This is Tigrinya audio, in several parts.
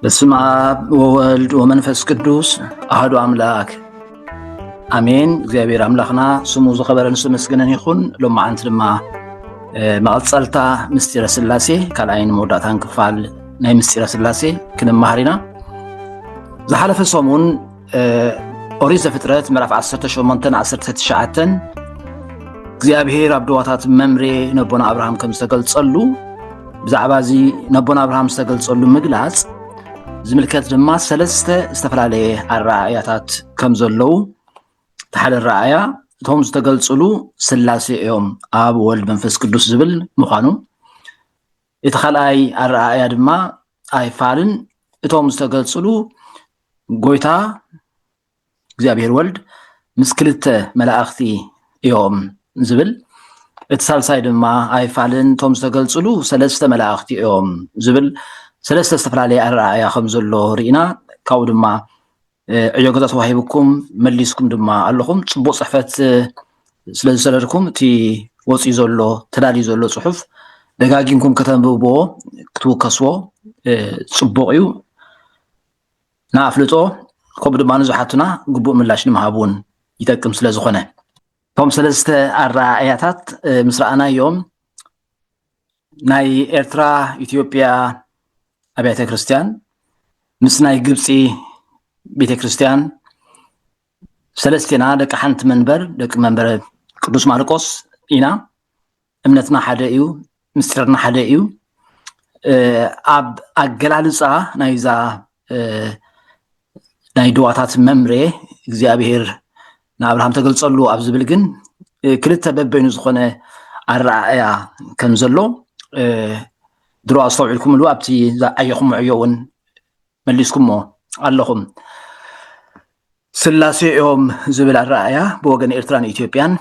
በስመ አብ ወወልድ ወመንፈስ ቅዱስ አሐዱ አምላክ አሜን። እግዚአብሔር አምላኽና ስሙ ዝኸበረን ዝተመስገነን ይኹን። ሎማዓንቲ ድማ መቐፀልታ ምስጢረ ሥላሴ ካልኣይን መወዳእታን ክፋል ናይ ምስጢረ ሥላሴ ክንመሃር ኢና። ዝሓለፈ ሰሙን ኦሪት ዘፍጥረት ምዕራፍ 18-19 እግዚአብሔር ኣብ ደዋታት መምሬ ነቦና አብርሃም ከም ዝተገልጸሉ ብዛዕባ እዚ ነቦና አብርሃም ዝተገልጸሉ ምግላጽ ዝምልከት ድማ ሰለስተ ዝተፈላለየ ኣረኣእያታት ከም ዘለዉ ተሓደ ረኣያ እቶም ዝተገልጽሉ ሥላሴ እዮም ኣብ ወልድ መንፈስ ቅዱስ ዝብል ምዃኑ፣ እቲ ካልኣይ ኣረኣእያ ድማ ኣይፋልን እቶም ዝተገልጽሉ ጎይታ እግዚአብሔር ወልድ ምስ ክልተ መላእኽቲ እዮም ዝብል፣ እቲ ሳልሳይ ድማ ኣይፋልን እቶም ዝተገልጽሉ ሰለስተ መላእኽቲ እዮም ዝብል ሰለስተ ዝተፈላለየ ኣረኣእያ ከም ዘሎ ርኢና። ካብኡ ድማ ዕዮ ገዛ ተዋሂብኩም መሊስኩም ድማ ኣለኹም። ጽቡቕ ጽሕፈት ስለ ዝሰለድኩም እቲ ወፂኡ ዘሎ ተዳልዩ ዘሎ ጽሑፍ ደጋጊምኩም ከተንብብዎ ክትውከስዎ ጽቡቕ እዩ። ንኣፍልጦ ከምኡ ድማ ንዝሓቱና ግቡእ ምላሽ ንምሃብ እውን ይጠቅም ስለ ዝኾነ እቶም ሰለስተ ኣረኣእያታት ምስ ረኣናዮም ናይ ኤርትራ ኢትዮጵያ አብያተ ክርስቲያን ምስ ናይ ግብፂ ቤተ ክርስቲያን ሰለስቴና ደቂ ሓንቲ መንበር ደቂ መንበረ ቅዱስ ማርቆስ ኢና። እምነትና ሓደ እዩ፣ ምስጢርና ሓደ እዩ። ኣብ ኣገላልፃ ናይዛ ናይ ድዋታት መምሬ እግዚአብሔር ንኣብርሃም ተገልጸሉ ኣብ ዝብል ግን ክልተ በበይኑ ዝኾነ ኣረኣእያ ከም ዘሎ ድሮ ኣስተውዒልኩምሉ ኣብቲ ዝዓየኹም ዕዮ እውን መሊስኩምዎ ኣለኹም። ሥላሴ እዮም ዝብል ኣረኣእያ ብወገን ኤርትራን ኢትዮጵያን፣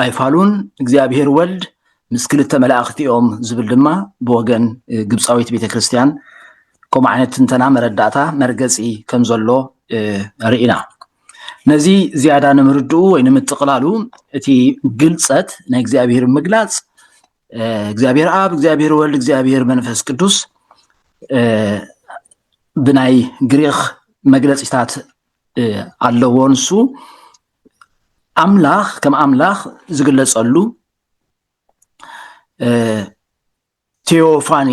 ኣይፋሉን እግዚአብሔር ወልድ ምስ ክልተ መላእኽቲ እዮም ዝብል ድማ ብወገን ግብፃዊት ቤተ ክርስቲያን ከምኡ ዓይነት ትንተና መረዳእታ መርገፂ ከም ዘሎ ርኢና። ነዚ ዝያዳ ንምርድኡ ወይ ንምጥቕላሉ እቲ ግልፀት ናይ እግዚአብሔር ምግላጽ እግዚአብሔር አብ፣ እግዚአብሔር ወልድ፣ እግዚአብሔር መንፈስ ቅዱስ ብናይ ግሪኽ መግለፂታት ኣለዎ። ንሱ ኣምላኽ ከም ኣምላኽ ዝግለጸሉ ቴዎፋኒ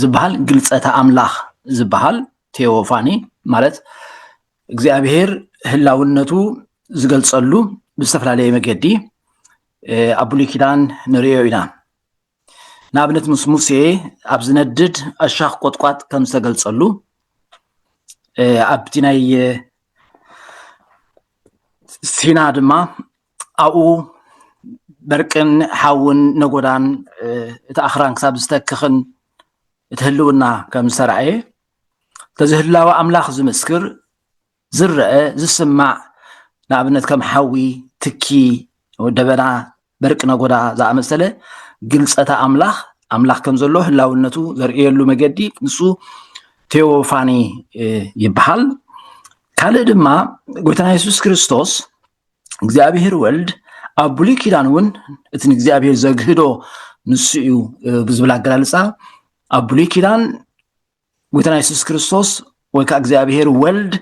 ዝበሃል ግልፀተ ኣምላኽ ዝበሃል ቴዎፋኒ ማለት እግዚአብሔር ህላውነቱ ዝገልጸሉ ብዝተፈላለየ መገዲ ኣብ ብሉይ ኪዳን ንሪኦ ኢና። ንኣብነት ምስ ሙሴ ኣብ ዝነድድ ኣሻኽ ቆጥቋጥ ከም ዝተገልጸሉ፣ ኣብቲ ናይ ሲና ድማ ኣብኡ በርቅን ሓውን ነጎዳን እቲ ኣኽራን ክሳብ ዝተክኽን እቲ ህልውና ከም ዝተረኣየ ተዝህላዊ ኣምላኽ ዝምስክር ዝረአ ዝስማዕ ንኣብነት ከም ሓዊ፣ ትኪ፣ ደበና፣ በርቂ ነጎዳ ዝኣመሰለ ግልፀተ ኣምላኽ ከም ዘሎ ህላውነቱ ዘርእየሉ መገዲ ንሱ ቴዎፋኒ ይበሃል። ካልእ ድማ ጎይታና ኢየሱስ ክርስቶስ እግዚአብሔር ወልድ ኣብ ብሉይ ኪዳን እውን እቲ ንእግዚአብሔር ዘግህዶ ንሱ እዩ ብዝብል ኣገላልፃ ኣብ ብሉይ ኪዳን ጎይታና ኢየሱስ ክርስቶስ ወይ ከዓ እግዚአብሔር ወልድ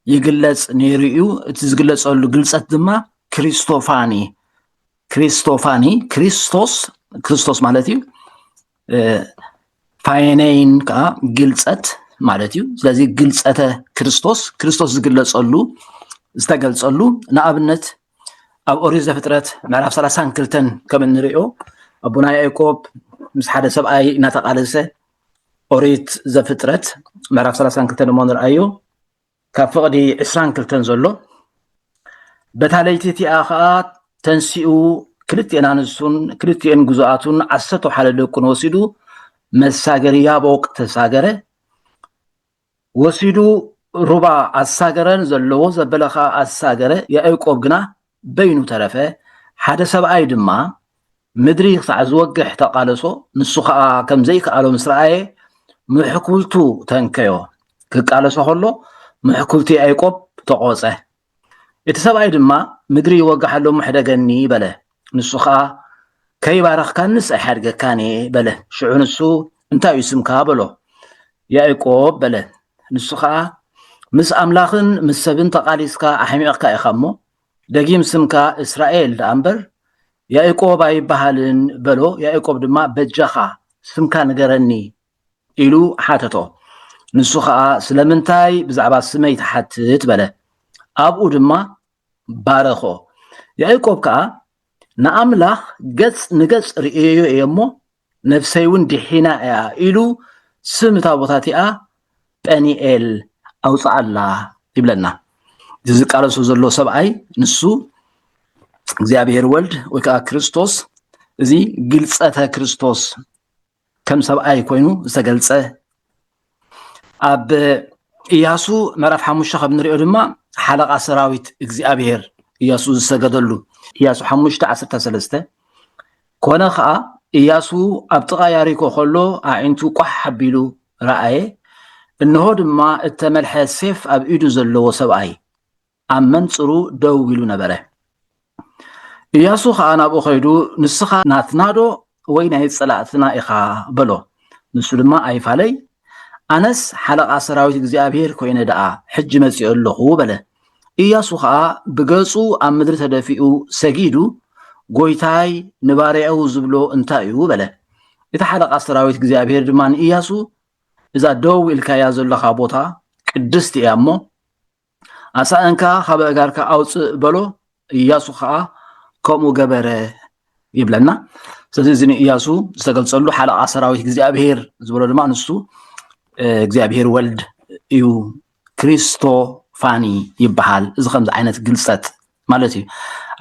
ይግለጽ ነይሩ እዩ። እቲ ዝግለጸሉ ግልፀት ድማ ክሪስቶፋኒ ክርስቶስ ማለት እዩ። ፋይነይን ከዓ ግልፀት ማለት እዩ። ስለዚ ግልፀተ ክርስቶስ ዝግለጸሉ ዝተገልጸሉ ንኣብነት ኣብ ኦሪት ዘፍጥረት ምዕራፍ 32 ከም እንሪኦ ኣቦና ያዕቆብ ምስ ሓደ ሰብኣይ እናተቃለሰ ኦሪት ዘፍጥረት ምዕራፍ 32 ደሞ ንርአዮ ካብ ፍቕዲ 22 ዘሎ በታለይቲ እቲኣ ከዓ ተንሲኡ ክልቲአን ኣንስቱን ክልቲአን ጉዙኣቱን 11 ደቁን ወሲዱ መሳገሪ ያቦቅ ተሳገረ። ወሲዱ ሩባ ኣሳገረን ዘለዎ ዘበለኻ ኣሳገረ። ያዕቆብ ግና በይኑ ተረፈ። ሓደ ሰብኣይ ድማ ምድሪ ክሳዕ ዝወግሕ ተቃለሶ። ንሱ ከዓ ከም ዘይከኣሎ ምስ ረኣየ ምሕኩልቱ ተንከዮ። ክቃለሶ ከሎ ምሕኩልቲ ያዕቆብ ተቆፀ። እቲ ሰብኣይ ድማ ምድሪ ይወግሓሎ ምሕደገኒ በለ። ንሱ ከዓ ከይባረኽካንስ ኣይሓድገካኒ በለ። ሽዑ ንሱ እንታይ እዩ ስምካ በሎ። ያዕቆብ በለ። نسخة مس أملاخن مس سبن تقاليسكا أحميقكا إخامو دقيم سمكا إسرائيل دامبر يعقوب أي بحالن بلو يعقوب دما بجخا سمكا نغرني إلو حاتتو نسخة سلمنتاي بزعبا سميت حاتت بلا أبو دما بارخو يعقوب كا نأملاخ نقص رئيو إيمو نفسيون دحينا إلو سمتا بطاتئا بانيئل أوصع الله يبلنا جزيك على سوزلو سبعي نسو እግዚአብሔር ወልድ ወካ ክርስቶስ እዚ ግልጸተ ክርስቶስ ከም ሰብኣይ ኮይኑ ዝተገልጸ ኣብ ኢያሱ ምዕራፍ 5 ከም ንሪኦ ድማ ሓለቃ ሰራዊት እግዚአብሔር ኢያሱ ዝሰገደሉ ኢያሱ 5:13 ኮነ ከዓ ኢያሱ ኣብ ጥቃ ያሪኮ ከሎ ኣዒንቱ ቋሕ ሓቢሉ ረኣየ እንሆ ድማ እተመልሐ ሴፍ ኣብ ኢዱ ዘለዎ ሰብኣይ ኣብ መንጽሩ ደው ኢሉ ነበረ ኢያሱ ከዓ ናብኡ ኸይዱ ንስኻ ናትናዶ ወይ ናይ ጸላእትና ኢኻ በሎ ንሱ ድማ ኣይፋለይ ኣነስ ሓለቃ ሰራዊት እግዚአብሔር ኮይነ ደኣ ሕጂ መጺኡ ኣለኹ በለ ኢያሱ ከዓ ብገጹ ኣብ ምድሪ ተደፊኡ ሰጊዱ ጎይታይ ንባርያው ዝብሎ እንታይ እዩ በለ እቲ ሓለቃ ሰራዊት እግዚአብሔር ድማ ንኢያሱ እዛ ደው ኢልካያ ዘለኻ ቦታ ቅድስቲ እያ እሞ ኣሳእንካ ካብ እጋርካ ኣውፅእ በሎ ኢያሱ ከዓ ከምኡ ገበረ ይብለና ስለዚ ኢያሱ ዝተገልጸሉ ሓለቃ ሰራዊት እግዚአብሔር ዝብሎ ድማ ንሱ እግዚአብሔር ወልድ እዩ ክሪስቶፋኒ ይበሃል እዚ ከምዚ ዓይነት ግልጸት ማለት እዩ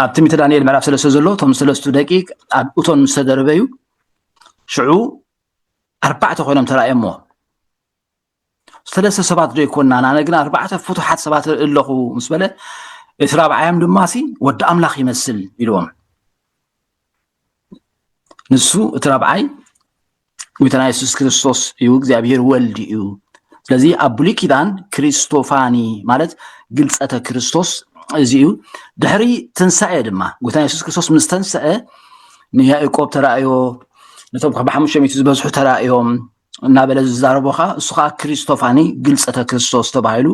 ኣብ ትንቢተ ዳንኤል ምዕራፍ 3 ዘሎ ቶም 3 ደቂቅ ኣብ እቶን ዝተደረበዩ ሽዑ 4 ኮይኖም ተራእየሞ ሰለስተ ሰባት ዶ ይኮንና ኣነ ግን 4 ፍቱሓት ሰባት ኣለኹ ምስ በለ እቲ ራብዓዮም ድማ ወዲ ኣምላኽ ይመስል ኢልዎም ንሱ እቲ ራብዓይ ጌታና ኢየሱስ ክርስቶስ እዩ እግዚአብሔር ወልድ እዩ ስለዚ ኣብ ብሉይ ኪዳን ክሪስቶፋኒ ማለት ግልጸተ ክርስቶስ እዚ እዩ ድሕሪ ትንሳኤ ድማ ጌታና ኢየሱስ ክርስቶስ ምስ ተንሳኤ ንያዕቆብ ተራእዮ ነቶም ብ500 ዝበዝሑ ተራእዮም እናበለ ዝዛረቦኻ እሱ ከዓ ክሪስቶፋኒ ግልጸተ ክርስቶስ ተባሂሉ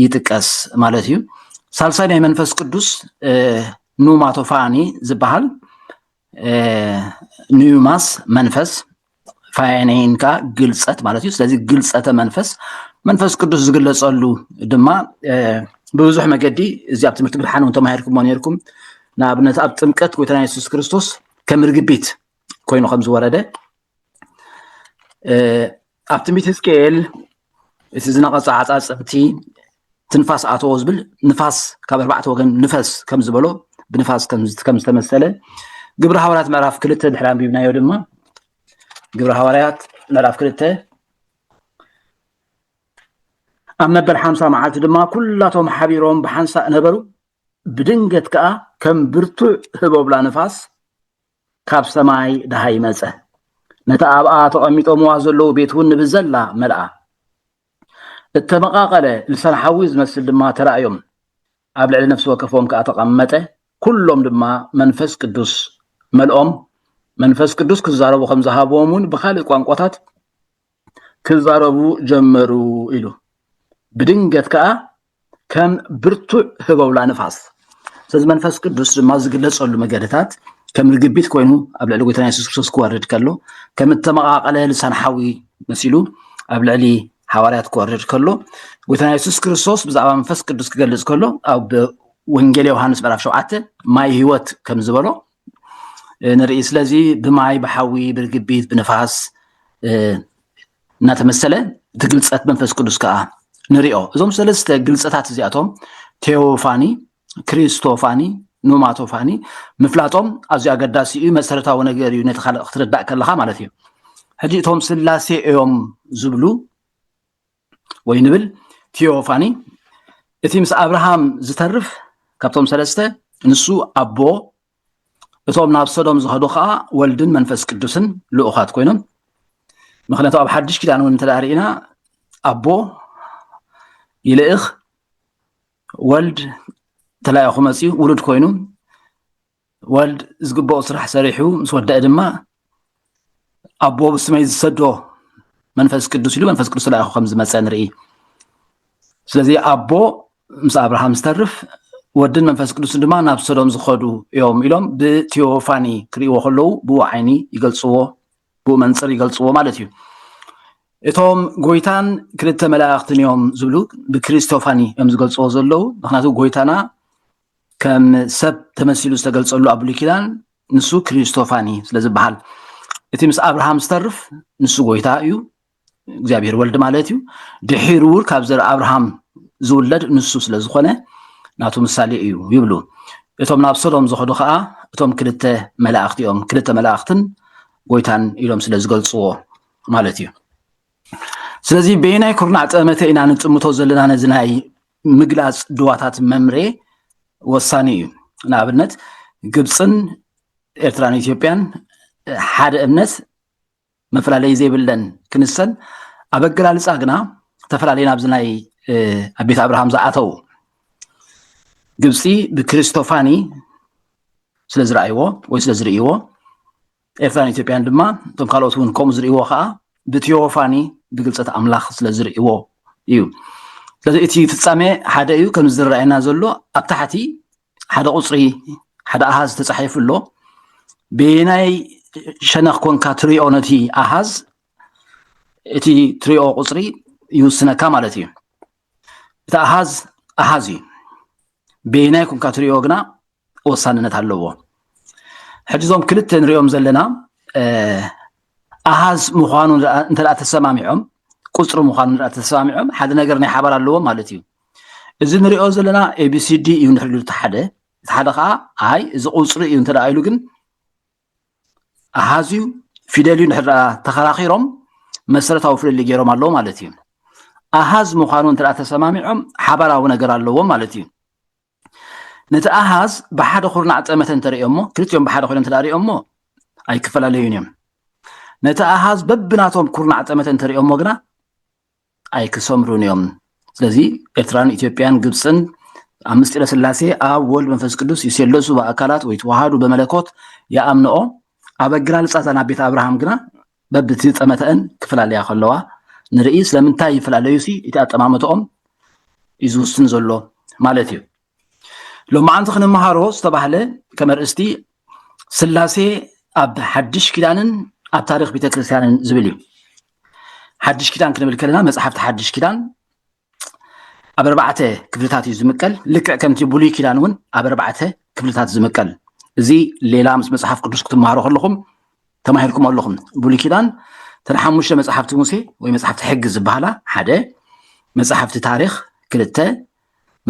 ይጥቀስ ማለት እዩ ሳልሳይ ናይ መንፈስ ቅዱስ ኑማቶፋኒ ዝበሃል ኒውማስ መንፈስ ፋይኔንካ ግልጸት ማለት እዩ ስለዚ ግልጸተ መንፈስ ቅዱስ ዝግለጸሉ ድማ ብብዙሕ መገዲ እዚ ኣብ ትምህርቲ ብርሃን ተማሂርኩም ነርኩም ንኣብነት ኣብ ጥምቀት ጌታና ኢየሱስ ክርስቶስ ከም ርግቢት ኮይኑ ከም ዝወረደ ኣብ ትንቢተ ሕዝቅኤል እቲ ዝነቐጸ ዓጻጽምቲ ትንፋስ ኣተዎ ዝብል ንፋስ ካብ 4 ወገን ንፈስ ከም ዝበሎ ብንፋስ ከም ዝተመሰለ ግብረ ሐዋርያት ምዕራፍ 2 ድሕሪ አንቢብናዮ ድማ ግብረ ሐዋርያት ምዕራፍ 2 ኣብ መበል 50 መዓልቲ ድማ ኩላቶም ሓቢሮም ብሓንሳእ ነበሩ ብድንገት ከዓ ከም ብርቱዕ ህቦብላ ንፋስ ካብ ሰማይ ደሃ ይመጸ ነታ ኣብኣ ተቐሚጦምዋ ዘለዉ ቤት እውን ብዘላ መልኣ እተመቃቀለ ልሳን ሓዊ ዝመስል ድማ ተራእዮም ኣብ ልዕሊ ነፍሲ ወከፎም ከዓ ተቐመጠ ኩሎም ድማ መንፈስ ቅዱስ መልኦም መንፈስ ቅዱስ ክዛረቡ ከም ዝሃቦም እውን ብካልእ ቋንቋታት ክዛረቡ ጀመሩ ኢሉ ብድንገት ከዓ ከም ብርቱዕ ህቦብላ ንፋስ ስለዚ መንፈስ ቅዱስ ድማ ዝግለጸሉ መገድታት ከም ርግቢት ኮይኑ ኣብ ልዕሊ ጌታና ኢየሱስ ክርስቶስ ክወርድ ከሎ ከም እተመቃቀለ ልሳን ሓዊ መሲሉ ኣብ ልዕሊ ሐዋርያት ክወርድ ከሎ ጌታና ኢየሱስ ክርስቶስ ብዛዕባ መንፈስ ቅዱስ ክገልጽ ከሎ ኣብ ወንጌል ዮሐንስ ምዕራፍ 7 ማይ ህይወት ከም ዝበሎ ንርኢ ስለዚ ብማይ ብሓዊ ብርግቢት ብንፋስ እናተመሰለ ትግልጸት መንፈስ ቅዱስ ከዓ ንሪኦ እዞም ሰለስተ ግልጸታት እዚኣቶም ቴዎፋኒ ክሪስቶፋኒ ኑማቶፋኒ ምፍላጦም ኣዝዩ ኣገዳሲ እዩ መሰረታዊ ነገር እዩ ነቲ ካልእ ክትርዳእ ከለኻ ማለት እዩ ሕጂ እቶም ስላሴ እዮም ዝብሉ ወይ ንብል ቴዎፋኒ እቲ ምስ አብርሃም ዝተርፍ ካብቶም ሰለስተ ንሱ ኣቦ እቶም ናብ ሰዶም ዝኸዱ ከዓ ወልድን መንፈስ ቅዱስን ልኡኻት ኮይኖም ምክንያቱ ኣብ ሓድሽ ኪዳን እውን ተዳሪእና ኣቦ ይልእኽ ወልድ ተላኢኹ መፅኡ ውሉድ ኮይኑ ወልድ ዝግብኦ ስራሕ ሰሪሑ ምስ ወደአ ድማ ኣቦ ብስመይ ዝሰዶ መንፈስ ቅዱስ ኢሉ መንፈስ ቅዱስ ላይ ከም ዝመፀ ንርኢ ስለዚህ አቦ ምስ አብርሃም ዝተርፍ ወድን መንፈስ ቅዱስ ድማ ናብ ሶዶም ዝኸዱ እዮም ኢሎም ብቴዎፋኒ ክሪእዎ ከለዉ ብዓይኒ ይገልጽዎ ብመንጽር ይገልጽዎ ማለት እዩ እቶም ጎይታን ክልተ መላእኽትን እዮም ዝብሉ ብክሪስቶፋኒ እዮም ዝገልጽዎ ዘለዉ ምክንያቱ ጎይታና ከም ሰብ ተመሲሉ ዝተገልጸሉ ኣብ ብሉይ ኪዳን ንሱ ክሪስቶፋኒ ስለዝበሃል እቲ ምስ አብርሃም ዝተርፍ ንሱ ጎይታ እዩ እግዚአብሔር ወልድ ማለት እዩ ድሒሩ ካብ ዘር አብርሃም ዝውለድ ንሱ ስለዝኾነ ናቱ ምሳሌ እዩ ይብሉ እቶም ናብ ሶዶም ዝኸዱ ከዓ እቶም ክልተ መላእኽት እዮም ክልተ መላእኽትን ጎይታን ኢሎም ስለዝገልጽዎ ማለት እዩ ስለዚ በይናይ ኩርናዕ ጠመተ ኢና ንጥምቶ ዘለና ነዚ ናይ ምግላጽ ድዋታት መምሬ ወሳኒ እዩ ንኣብነት ግብፅን ኤርትራን ኢትዮጵያን ሓደ እምነት መፈላለይ ዘይብለን ክንሰን ኣብ ኣገላልጻ ግና ተፈላለዩና ኣብዚ ናይ ኣብ ቤት አብርሃም ዝኣተው ግብፂ ብክሪስቶፋኒ ስለዝረኣይዎ ወይ ስለዝርእይዎ ኤርትራን ኢትዮጵያን ድማ እቶም ካልኦት እውን ከምኡ ዝርእይዎ ከዓ ብቴዎፋኒ ብግልፀት ኣምላኽ ስለዝርእይዎ እዩ ስለዚ እቲ ፍጻሜ ሓደ እዩ ከም ዝረኣየና ዘሎ ኣብ ታሕቲ ሓደ ቁፅሪ ሓደ ኣሃዝ ተጻሒፉ ኣሎ በናይ ሸነኽ ኮንካ ትሪኦ ነቲ ኣሃዝ እቲ ትሪኦ ቁፅሪ ይውስነካ ማለት እዩ እቲ ኣሃዝ ኣሃዝ እዩ በናይ ኮንካ ትሪኦ ግና ወሳንነት ኣለዎ ሕጂ ዞም ክልተ ንሪኦም ዘለና ኣሃዝ ምዃኑ እንተዳ ተሰማሚዖም ቁፅሪ ምዃኑ እንተዳ ተሰማሚዖም ሓደ ነገር ናይ ሓባር ኣለዎ ማለት እዩ እዚ ንሪኦ ዘለና ኤቢሲዲ እዩ ንሕሉ እቲ ሓደ ከዓ ኣይ እዚ ቁፅሪ እዩ እንተዳ ኢሉ ግን ኣሃዝ እዩ ፊደል እዩ ንሕዳ ተኸራኺሮም መሰረታዊ ፍልሊ ገይሮም ኣለዎ ማለት እዩ ኣሃዝ ምዃኑ እንተዳ ተሰማሚዖም ሓባራዊ ነገር ኣለዎ ማለት እዩ ነቲ ኣሃዝ ብሓደ ኩርናዕ ጠመተ እንተሪኦሞ ክልቲኦም ብሓደ ኮይኖም እንተዳሪኦሞ ኣይክፈላለዩን እዮም ነቲ ኣሃዝ በብናቶም ኩርናዕ ጠመተ እንተሪኦሞ ግና ኣይክሰምሩን እዮም ስለዚ ኤርትራን ኢትዮጵያን ግብፅን ኣብ ምስጢረ ስላሴ ኣብ ወልድ መንፈስ ቅዱስ ይስለሱ በኣካላት ወይ ተዋሃዱ በመለኮት ይኣምንኦ ኣብ ኣገላልጻታ ናብ ቤት አብርሃም ግና በብቲ ጠመተአን ክፈላለያ ከለዋ ንርኢ ስለምንታይ ይፈላለዩ ሲ እቲ ኣጠማምቶኦም እዩ ዝውስን ዘሎ ማለት እዩ ሎማዓንቲ ክንመሃሮ ዝተባህለ ከመርእስቲ ስላሴ ኣብ ሓድሽ ኪዳንን ኣብ ታሪክ ቤተክርስትያንን ዝብል እዩ ሓድሽ ኪዳን ክንብል ከለና መጽሓፍቲ ሓድሽ ኪዳን ኣብ 4 ክፍልታት እዩ ዝምቀል ልክዕ ከምቲ ብሉይ ኪዳን እውን ኣብ 4 ክፍልታት ዝምቀል እዚ ሌላ ምስ መጽሓፍ ቅዱስ ክትመሃሮ ከለኹም ተማሂርኩም ኣለኹም ብሉይ ኪዳን ተን 5 መጽሓፍቲ ሙሴ ወይ መጽሓፍቲ ሕጊ ዝበሃላ ሓደ መጽሓፍቲ ታሪክ 2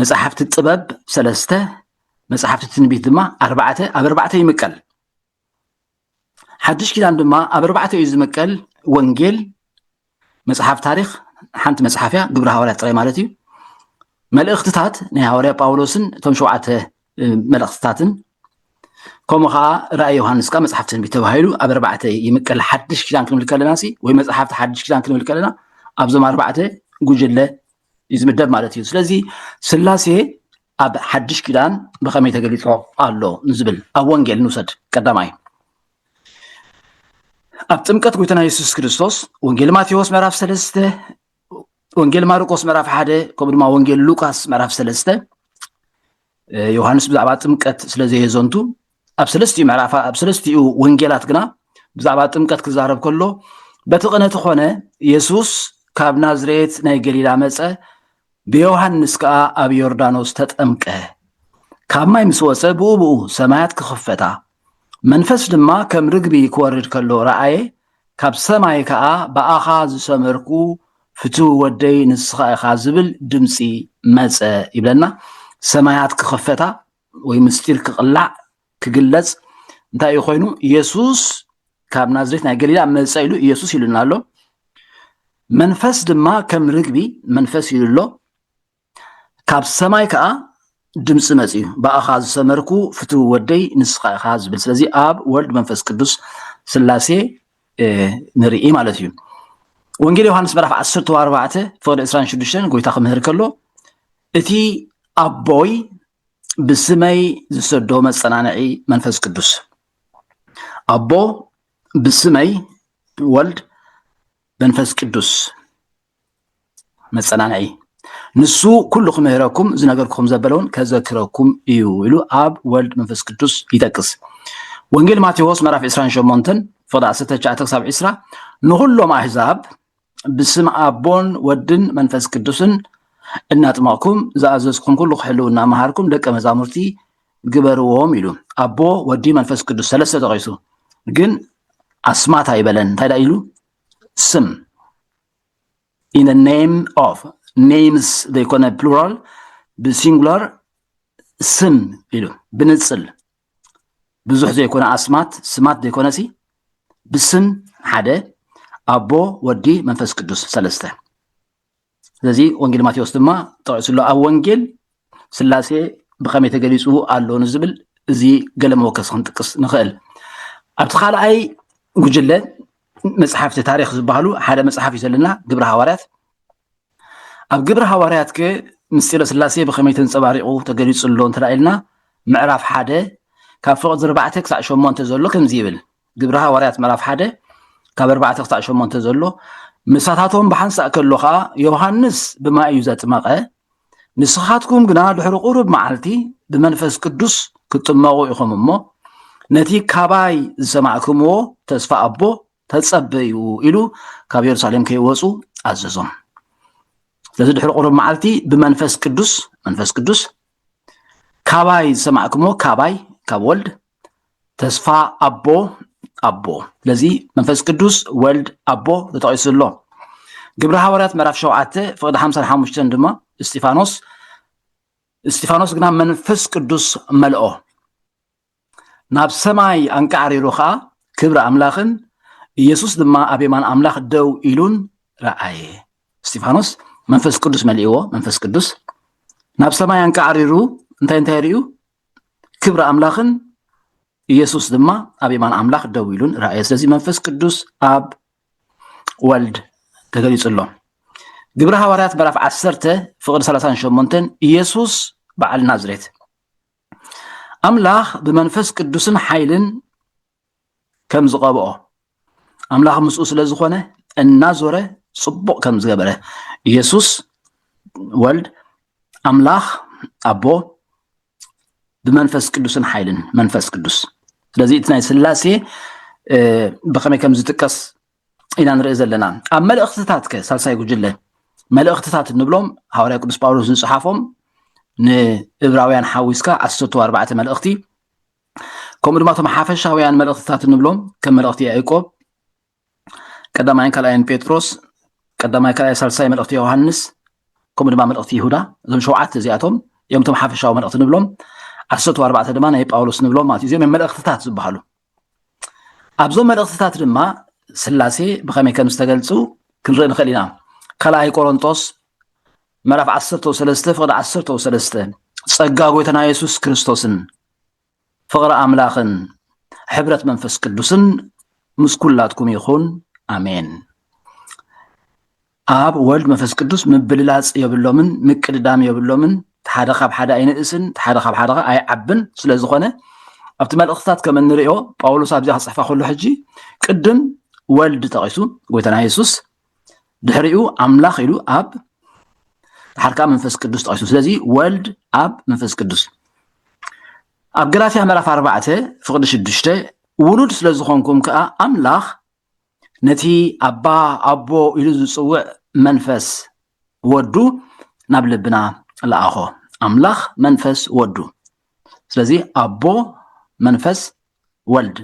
መጽሓፍቲ ጥበብ 3 መጽሓፍቲ ትንቢት ድማ 4 ኣብ 4 ይምቀል ሓድሽ ኪዳን ድማ ኣብ 4 እዩ ዝምቀል ወንጌል መጽሓፍ ታሪክ ሓንቲ መጽሓፍያ ግብረ ሐዋርያት ጥራይ ማለት እዩ መልእኽትታት ናይ ሐዋርያ ጳውሎስን እቶም 7 መልእኽትታትን ከምኡ ከዓ ራእይ ዮሐንስካ መጽሓፍ ትንቢት ተባሂሉ ኣብ 4 ይምቀል ሓድሽ ኪዳን ክንብል ከለና ሲ ወይ መጽሓፍቲ ሓድሽ ኪዳን ክንብል ከለና ኣብዞም 4 ጉጅለ ይዝምደብ ማለት እዩ ስለዚ ስላሴ ኣብ ሓድሽ ኪዳን ብኸመይ ተገሊጾ ኣሎ ንዝብል ኣብ ወንጌል ንውሰድ ቀዳማይ ኣብ ጥምቀት ጎይታና ኢየሱስ ክርስቶስ ወንጌል ማቴዎስ ምዕራፍ 3 ወንጌል ማርቆስ ምዕራፍ 1 ከምኡ ድማ ወንጌል ሉቃስ ምዕራፍ 3 ዮሐንስ ብዛዕባ ጥምቀት ስለዘየዘንቱ ኣብ 3 ምዕራፍ ኣብ 3 ወንጌላት ግና ብዛዕባ ጥምቀት ክዛረብ ከሎ በቲ ቅነቲ ኾነ ኢየሱስ ካብ ናዝሬት ናይ ገሊላ መጸ ብዮሐንስ ከዓ ኣብ ዮርዳኖስ ተጠምቀ ካብ ማይ ምስ ወፀ ብኡ ሰማያት ክኽፈታ መንፈስ ድማ ከም ርግቢ ክወርድ ከሎ ረአየ ካብ ሰማይ ከዓ በኣኻ ዝሰመርኩ ፍቱው ወደይ ንስኻ ኢኻ ዝብል ድምፂ መጸ ይብለና ሰማያት ክኽፈታ ወይ ምስጢር ክቕላዕ ክግለጽ እንታይ እዩ ኮይኑ ኢየሱስ ካብ ናዝሬት ናይ ገሊላ መጸ ኢሉ ኢየሱስ ይሉና ኣሎ መንፈስ ድማ ከም ርግቢ መንፈስ ይብሎ ካብ ሰማይ ከዓ ድምፂ መጽዩ በኣኻ ዝሰመርኩ ፍቱው ወደይ ንስኻ ኢኻ ዝብል ስለዚ ኣብ ወልድ መንፈስ ቅዱስ ስላሴ ንርኢ ማለት እዩ ወንጌል ዮሐንስ ምዕራፍ 14 ፍቅዲ 26 ጎይታ ክምህር ከሎ እቲ ኣቦይ ብስመይ ዝሰዶ መጸናንዒ መንፈስ ቅዱስ ኣቦ ብስመይ ወልድ መንፈስ ቅዱስ መጸናናይ ንሱ ኩሉ ክምህረኩም ዝነገርኩም ዘበለውን ከዘክረኩም እዩ ኢሉ አብ ወልድ መንፈስ ቅዱስ ይጠቅስ ወንጌል ማቴዎስ ምዕራፍ 28 ፍቅዲ 19-20 ንኩሎም አሕዛብ ብስም አቦን ወድን መንፈስ ቅዱስን እናጥማኩም ዝአዘዝኩም ኩሉ ክሕልውና መሃርኩም ደቀ መዛሙርቲ ግበርዎም ኢሉ አቦ ወዲ መንፈስ ቅዱስ ሰለስተ ተቀይሱ ግን አስማት አይበለን እንታይ ኢሉ ስም in the name of names they call a plural በሲንጉላር ስም ኢሉ ብንጽል ብዙሕ ዘይኮነ አስማት ስማት ዘይኮነሲ ብስም ሓደ አቦ ወዲ መንፈስ ቅዱስ ሰለስተ ስለዚህ ወንጌል ማቴዎስ ድማ ተቀይሱሎ ኣብ ወንጌል ስላሴ ብከመይ ተገሊጹ ኣሎ ንዝብል እዚ ገለ መወከስ ክንጥቅስ ንኽእል ኣብቲ ካልኣይ ጉጅለ መጽሐፍቲ ታሪክ ዝበሃሉ ሓደ መጽሐፍ ይዘልና ግብረ ሐዋርያት ኣብ ግብረ ሐዋርያት ምስጢረ ስላሴ ብከመይ ተንጸባሪቑ ተገሊጹሎ እንተራኢልና ምዕራፍ 1 ካብ ፍቅዲ 4 ክሳብ 8 ዘሎ ከምዚ ይብል ግብረ ሐዋርያት ምዕራፍ 1 ካብ 4 ክሳብ 8 ዘሎ ምሳታቶም ብሓንሳእ ከሎ ከዓ ዮሐንስ ብማይ እዩ ዘጥመቐ ንስኻትኩም ግና ድሕሪ ቁሩብ መዓልቲ ብመንፈስ ቅዱስ ክትጥመቑ ኢኹም እሞ ነቲ ካባይ ዝሰማዕክምዎ ተስፋ አቦ ተጸበዩ ኢሉ ካብ ኢየሩሳሌም ከይወፁ አዘዞም ስለዚህ ድሕሪ ቁሩብ መዓልቲ ብመንፈስ ቅዱስ ካባይ ዝሰማዕክምዎ ካባይ ካብ ወልድ ተስፋ አቦ ስለዚህ መንፈስ ቅዱስ ወልድ አቦ ተጠቂሱሎ ግብረ ሐዋርያት ምዕራፍ 7 ፍቅዲ 55 ድማ እስጢፋኖስ ግና መንፈስ ቅዱስ መልኦ ናብ ሰማይ አንቃሪሩ ከዓ ክብረ አምላኽን ኢየሱስ ድማ ኣብ የማን አምላኽ ደው ኢሉን ረአየ እስጢፋኖስ መንፈስ ቅዱስ መልእዎ መንፈስ ቅዱስ ናብ ሰማይ አንቃሪሩ እንታይ ርዩ ክብረ አምላኽን ኢየሱስ ድማ ኣብ የማን አምላኽ ደው ኢሉን ረአየ ስለዚህ መንፈስ ቅዱስ ኣብ ወልድ ተገሊጹሎ ግብረ ሐዋርያት ምዕራፍ 10 ፍቅዲ 38 ኢየሱስ በዓል ናዝሬት አምላኽ ብመንፈስ ቅዱስን ኃይልን ከም ዝቀብኦ አምላኽ ምስኡ ስለዝኾነ እናዞረ ጽቡቕ ከም ዝገበረ ኢየሱስ ወልድ አምላኽ አቦ ብመንፈስ ቅዱስን ኃይልን መንፈስ ቅዱስ ስለዚህ እቲ ናይ ስላሴ ብከመይ ከም ዝጥቀስ ኢና ንርኢ ዘለና ኣብ መልእኽትታት ሳልሳይ ጉጅለ መልእኽትታት ንብሎም ሐዋርያ ቅዱስ ጳውሎስ ዝጽሓፎም ንዕብራውያን ሓዊስካ 14 መልእኽቲ ከምኡ ድማ ቶም ሓፈሻውያን መልእኽትታት ንብሎም ከም መልእኽቲ ያዕቆብ ቀዳማይን ካልኣይን ጴጥሮስ ቀዳማይ ካልኣይ ሳልሳይ መልእኽቲ ዮሐንስ ከምኡ ድማ መልእኽቲ ይሁዳ እዞም 7 እዚኣቶም እዮም ቶም ሓፈሻዊ መልእኽቲ ንብሎም 14 ድማ ናይ ጳውሎስ ንብሎም ማለት እዚኦም መልእኽትታት ዝበሃሉ ኣብዞም መልእኽትታት ድማ ስላሴ ብከመይ ከም ዝተገልጹ ክንርኢ ንኽእል ኢና ካልኣይ ቆሮንቶስ ምዕራፍ 13 ፍቅዲ 13 ጸጋ ጎይታና ኢየሱስ ክርስቶስን ፍቅሪ አምላኽን ሕብረት መንፈስ ቅዱስን ምስ ኩላትኩም ይኹን አሜን አብ ወልድ መንፈስ ቅዱስ ምብልላጽ የብሎምን ምቅድዳም የብሎምን ሓደ ካብ ሓደ ኣይንእስን ሓደ ካብ ሓደ ኣይዓብን ስለዝኾነ ኣብቲ መልእኽትታት ከም እንሪኦ ጳውሎስ ኣብዚኣ ክጽሕፋ ከሎ ሕጂ ቅድም ወልድ ተቂሱ ጎይታና ኢየሱስ ድሕሪኡ አምላኽ ኢሉ አብ ሓርካ መንፈስ ቅዱስ ተቂሱ ስለዚ ወልድ አብ መንፈስ ቅዱስ ኣብ ገላትያ ምዕራፍ 4 ፍቅዲ 6 ውሉድ ስለዝኾንኩም ከዓ አምላኽ ነቲ አባ አቦ ኢሉ ዝጽውዕ መንፈስ ወዱ ናብ ልብና ለኣኾ አምላኽ መንፈስ ወዱ ስለዚ አቦ መንፈስ ወልድ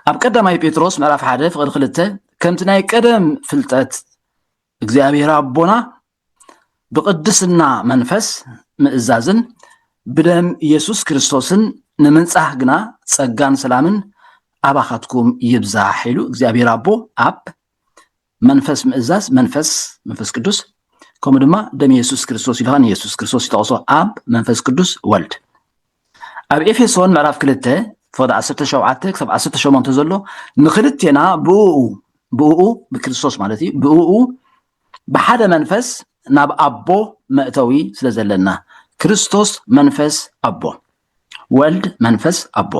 ኣብ ቀዳማይ ጴጥሮስ ምዕራፍ 1 ፍቅዲ 2 ከምቲ ናይ ቀደም ፍልጠት እግዚአብሔር አቦና ብቅድስና መንፈስ ምእዛዝን ብደም ኢየሱስ ክርስቶስን ንምንጻህ ግና ጸጋን ሰላምን አባኻትኩም ይብዛሕ ኢሉ እግዚአብሔር አቦ አብ መንፈስ ምእዛዝ መንፈስ ቅዱስ ከምኡ ድማ ደም ኢየሱስ ክርስቶስ ኢልኻን ኢየሱስ ክርስቶስ ይተቐሶ አብ መንፈስ ቅዱስ ወልድ ኣብ ኤፌሶን ምዕራፍ 2 ፍቅዲ 17 ክሳብ 18 ዘሎ ንክልቴና ብኡኡ ብክርስቶስ ማለት እዩ ብኡኡ ብሓደ መንፈስ ናብ አቦ መእተዊ ስለዘለና ክርስቶስ መንፈስ አቦ ወልድ መንፈስ አቦ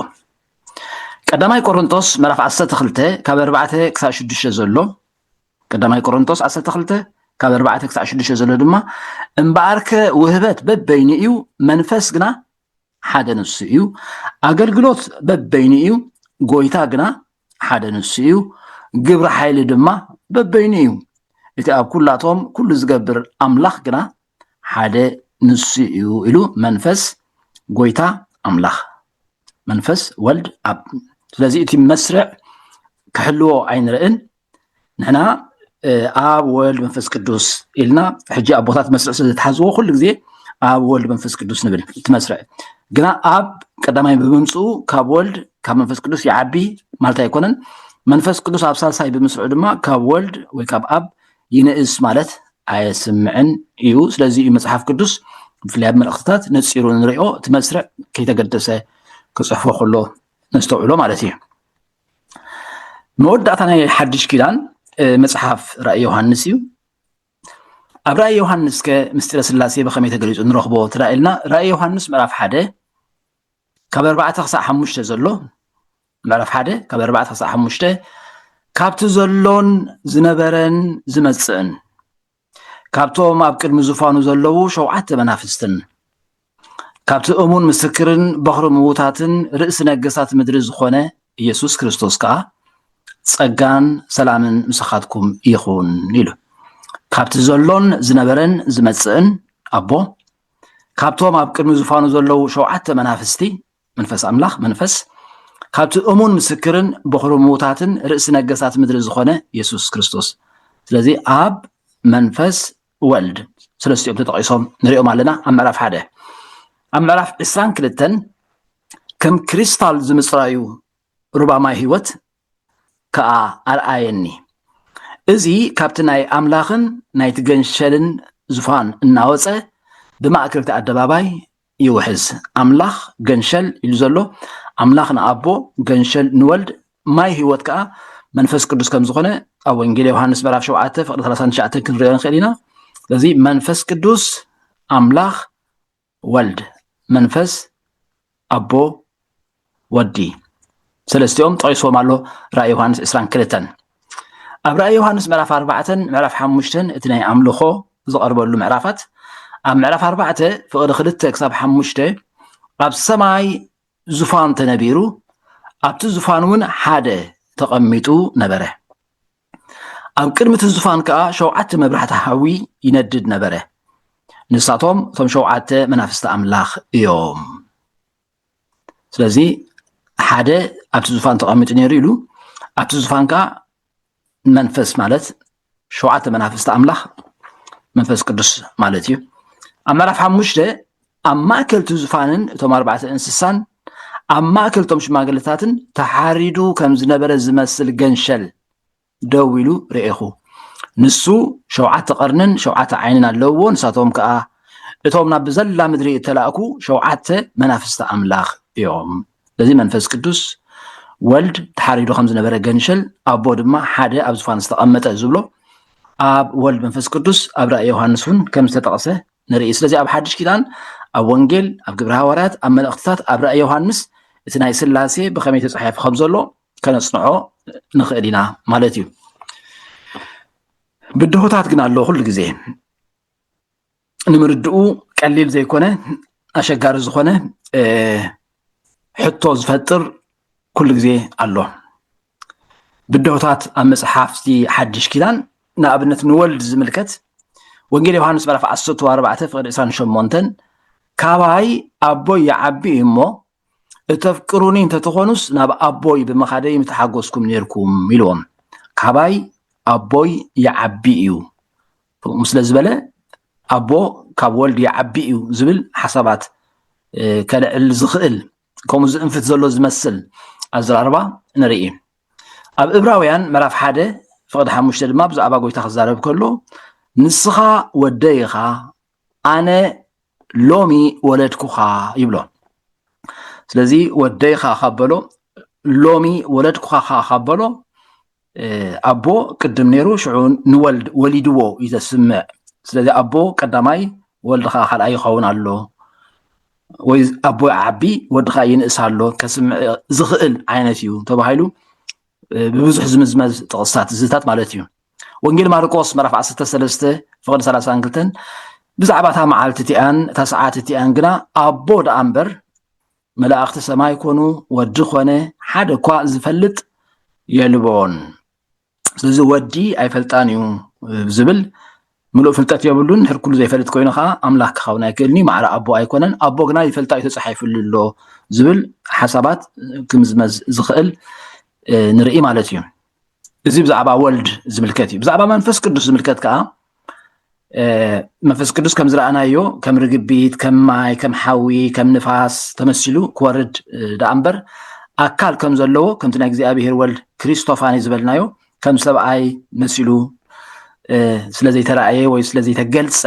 ቀዳማይ ቆሮንቶስ ምዕራፍ 12 ካብ 4 ክሳብ 6 ዘሎ ቀዳማይ ቆሮንቶስ 12 ካብ 4 ክሳብ 6 ዘሎ ድማ እምበኣርከ ውህበት በበይኒ እዩ መንፈስ ግና ሓደ ንሱ እዩ ኣገልግሎት በበይኒ እዩ ጎይታ ግና ሓደ ንሱ እዩ ግብረ ሓይሊ ድማ በበይኒ እዩ እቲ ኣብ ኩላቶም ኩሉ ዝገብር ኣምላኽ ግና ሓደ ንሱ እዩ ኢሉ መንፈስ ጎይታ ኣምላኽ መንፈስ ወልድ ኣብ ስለዚህ እቲ መስርዕ ክሕልዎ ኣይንርእን ንሕና ኣብ ወልድ መንፈስ ቅዱስ ኢልና ሕጂ ኣቦታት መስርዕ ስለዝተሓዝዎ ኩሉ ግዜ ኣብ ወልድ መንፈስ ቅዱስ ንብል እቲ መስርዕ ግና ኣብ ቀዳማይ ብምምፅኡ ካብ ወልድ ካብ መንፈስ ቅዱስ ይዓቢ ማለት ኣይኮነን መንፈስ ቅዱስ ኣብ ሳልሳይ ብምስርዑ ድማ ካብ ወልድ ወይ ካብ ኣብ ይንእስ ማለት ኣየስምዕን እዩ ስለዚ መጽሓፍ ቅዱስ ብፍላይ ኣብ መልእኽትታት ነፂሩ ንሪኦ እቲ መስርዕ ከይተገደሰ ክፅሕፎ ከሎ ነስተውዕሎ ማለት እዩ መወዳእታ ናይ ሓድሽ ኪዳን መጽሓፍ ራእይ ዮሃንስ እዩ ኣብ ራእይ ዮሃንስ ከምስጢረ ስላሴ ብኸመይ ተገሊጹ ንረኽቦ ትራእየልና ራእይ ዮሃንስ ምዕራፍ 1 ካብ 4 ክሳብ 5 ዘሎ ምዕራፍ 1 ካብ 4 ክሳብ 5 ካብቲ ዘሎን ዝነበረን ዝመጽእን ካብቶም ኣብ ቅድሚ ዝፋኑ ዘለዉ 7 መናፍስትን ካብቲ እሙን ምስክርን በኽሪ ምዉታትን ርእሲ ነገሳት ምድሪ ዝኾነ ኢየሱስ ክርስቶስ ከዓ ጸጋን ሰላምን ምስኻትኩም ይኹን ኢሉ ካብቲ ዘሎን ዝነበረን ዝመጽእን ኣቦ ካብቶም ኣብ ቅድሚ ዝፋኑ ዘለዉ 7 መናፍስቲ መንፈስ ኣምላኽ መንፈስ ካብቲ እሙን ምስክርን በኽሪ ምዉታትን ርእሲ ነገሳት ምድሪ ዝኾነ ኢየሱስ ክርስቶስ ስለዚ ኣብ መንፈስ ወልድ ሰለስቲኦም ተጠቒሶም ንሪኦም ኣለና ኣብ ምዕራፍ 1 ኣብ ምዕራፍ 22 ከም ክሪስታል ዝምፅራዩ ሩባ ማይ ህይወት ከዓ ኣርኣየኒ እዚ ካብቲ ናይ ኣምላኽን ናይቲ ገንሸልን ዙፋን እናወፀ ብማእከልቲ ኣደባባይ ይውሕዝ ኣምላኽ ገንሸል ኢሉ ዘሎ ኣምላኽ ንኣቦ ገንሸል ንወልድ ማይ ህይወት ከዓ መንፈስ ቅዱስ ከም ዝኾነ ኣብ ወንጌል ዮሃንስ ምዕራፍ 7 ፍቕዲ 39 ክንሪኦ ንኽእል ኢና ስለዚ መንፈስ ቅዱስ ኣምላኽ ወልድ መንፈስ ኣቦ ወዲ ሰለስቲኦም ጠቂሶም ኣሎ ራእይ ዮሃንስ 22 ኣብ ራእይ ዮሃንስ ምዕራፍ 4 ምዕራፍ 5 እቲ ናይ ኣምልኾ ዝቐርበሉ ምዕራፋት ኣብ ምዕራፍ 4 ፍቕዲ 2 ክሳብ 5 ኣብ ሰማይ ዙፋን ተነቢሩ ኣብቲ ዙፋን እውን ሓደ ተቐሚጡ ነበረ ኣብ ቅድሚ እቲ ዙፋን ከዓ 7 መብራህቲ ሓዊ ይነድድ ነበረ ንሳቶም እቶም 7 መናፍስቲ ኣምላኽ እዮም ስለዚ ሓደ ኣብቲ ዙፋን ተቐሚጡ ነይሩ ኢሉ ኣብቲ ዙፋን ከዓ መንፈስ ማለት 7 መናፍስቲ ኣምላኽ መንፈስ ቅዱስ ማለት እዩ ኣብ ምዕራፍ 5 ኣብ ማእከልቲ ዙፋንን እቶም 4 እንስሳን ኣብ ማእከልቶም ሽማግለታትን ተሓሪዱ ከም ዝነበረ ዝመስል ገንሸል ደው ኢሉ ርኢኹ ንሱ 7 ቀርንን 7 ዓይንን ኣለዎ ንሳቶም ከዓ እቶም ናብ ዘላ ምድሪ እተላእኩ 7 መናፍስቲ ኣምላኽ እዮም ስለዚ መንፈስ ቅዱስ ወልድ ተሓሪዱ ከም ዝነበረ ገንሸል ኣቦ ድማ ሓደ ኣብ ዙፋን ዝተቐመጠ ዝብሎ ኣብ ወልድ መንፈስ ቅዱስ ኣብ ራእይ ዮሃንስ እውን ከም ዝተጠቕሰ ንርኢ ስለዚ ኣብ ሓድሽ ኪዳን ኣብ ወንጌል ኣብ ግብረ ሃዋርያት ኣብ መልእኽትታት ኣብ ራእይ ዮሃንስ እቲ ናይ ስላሴ ብኸመይ ተጻሒፉ ከም ዘሎ ከነጽንዖ ንኽእል ኢና ማለት እዩ ብድሆታት ግን ኣሎ ኩሉ ግዜ ንምርድኡ ቀሊል ዘይኮነ ኣሸጋሪ ዝኾነ ሕቶ ዝፈጥር ኩሉ ግዜ ኣሎ ብድሆታት ኣብ መጽሓፍቲ ሓድሽ ኪዳን ንኣብነት ንወልድ ዝምልከት ወንጌል ዮሃንስ ምዕራፍ 14 ፍቕዲ 28 ካባይ ኣቦይ ይዓቢ እሞ እተፍቅሩኒ እንተትኾኑስ ናብ ኣቦይ ብምኻደይ ምተሓጎስኩም ነርኩም ኢልዎም ካባይ ኣቦይ ይዓቢ እዩ ስለ ዝበለ ኣቦ ካብ ወልድ ይዓቢ እዩ ዝብል ሓሳባት ከልዕል ዝኽእል ከምኡ ዝእንፍት ዘሎ ዝመስል ኣዘራርባ ንርኢ ኣብ ዕብራውያን ምዕራፍ 1 ፍቕዲ 5 ድማ ብዛዕባ ጎይታ ክዛረብ ከሎ ንስኻ ወደይኻ ኣነ ሎሚ ወለድኩኻ ይብሎ ስለዚ ወደይኻ ካበሎ ሎሚ ወለድኩኻ ካበሎ ኣቦ ቅድም ነይሩ ሽዑ ንወልድ ወሊድዎ እዩ ዘስምዕ ስለዚ ኣቦ ቀዳማይ ወልድኻ ካልኣይ ይኸውን ኣሎ ወይ አቦ ዓቢ ወድኻ ይንእሳሎ ከስምዕ ዝኽእል ዓይነት እዩ ተባሂሉ ብብዙሕ ዝምዝመዝ ጥቕስታት ዝታት ማለት እዩ ወንጌል ማርቆስ ምዕራፍ 13 ፍቕዲ 32 ብዛዕባ እታ መዓልቲ እቲኣን እታ ሰዓት እቲኣን ግና ኣቦ ደኣ እምበር መላእኽቲ ሰማይ ኮኑ ወዲ ኮነ ሓደ እኳ ዝፈልጥ የልቦን ስለዚ ወዲ ኣይፈልጣን እዩ ዝብል ምሉእ ፍልጠት የብሉን ሕርኩሉ ዘይፈልጥ ኮይኑ ከዓ ኣምላኽ ክኸውን ኣይክእልኒ ማዕረ ኣቦ ኣይኮነን ኣቦ ግና ይፈልጣ እዩ ተጻሒፉሉ ኣሎ ዝብል ሓሳባት ክምዝመዝ ዝኽእል ንርኢ ማለት እዩ እዚ ብዛዕባ ወልድ ዝምልከት እዩ ብዛዕባ መንፈስ ቅዱስ ዝምልከት ከዓ መንፈስ ቅዱስ ከም ዝረኣናዮ ከም ርግቢት ከም ማይ ከም ሓዊ ከም ንፋስ ተመሲሉ ክወርድ ደኣ እምበር ኣካል ከም ዘለዎ ከምቲ ናይ እግዚኣብሔር ወልድ ክሪስቶፋኒ ዝበልናዮ ከም ሰብኣይ መሲሉ ስለዘይተረኣየ ወይ ስለዘይተገልፀ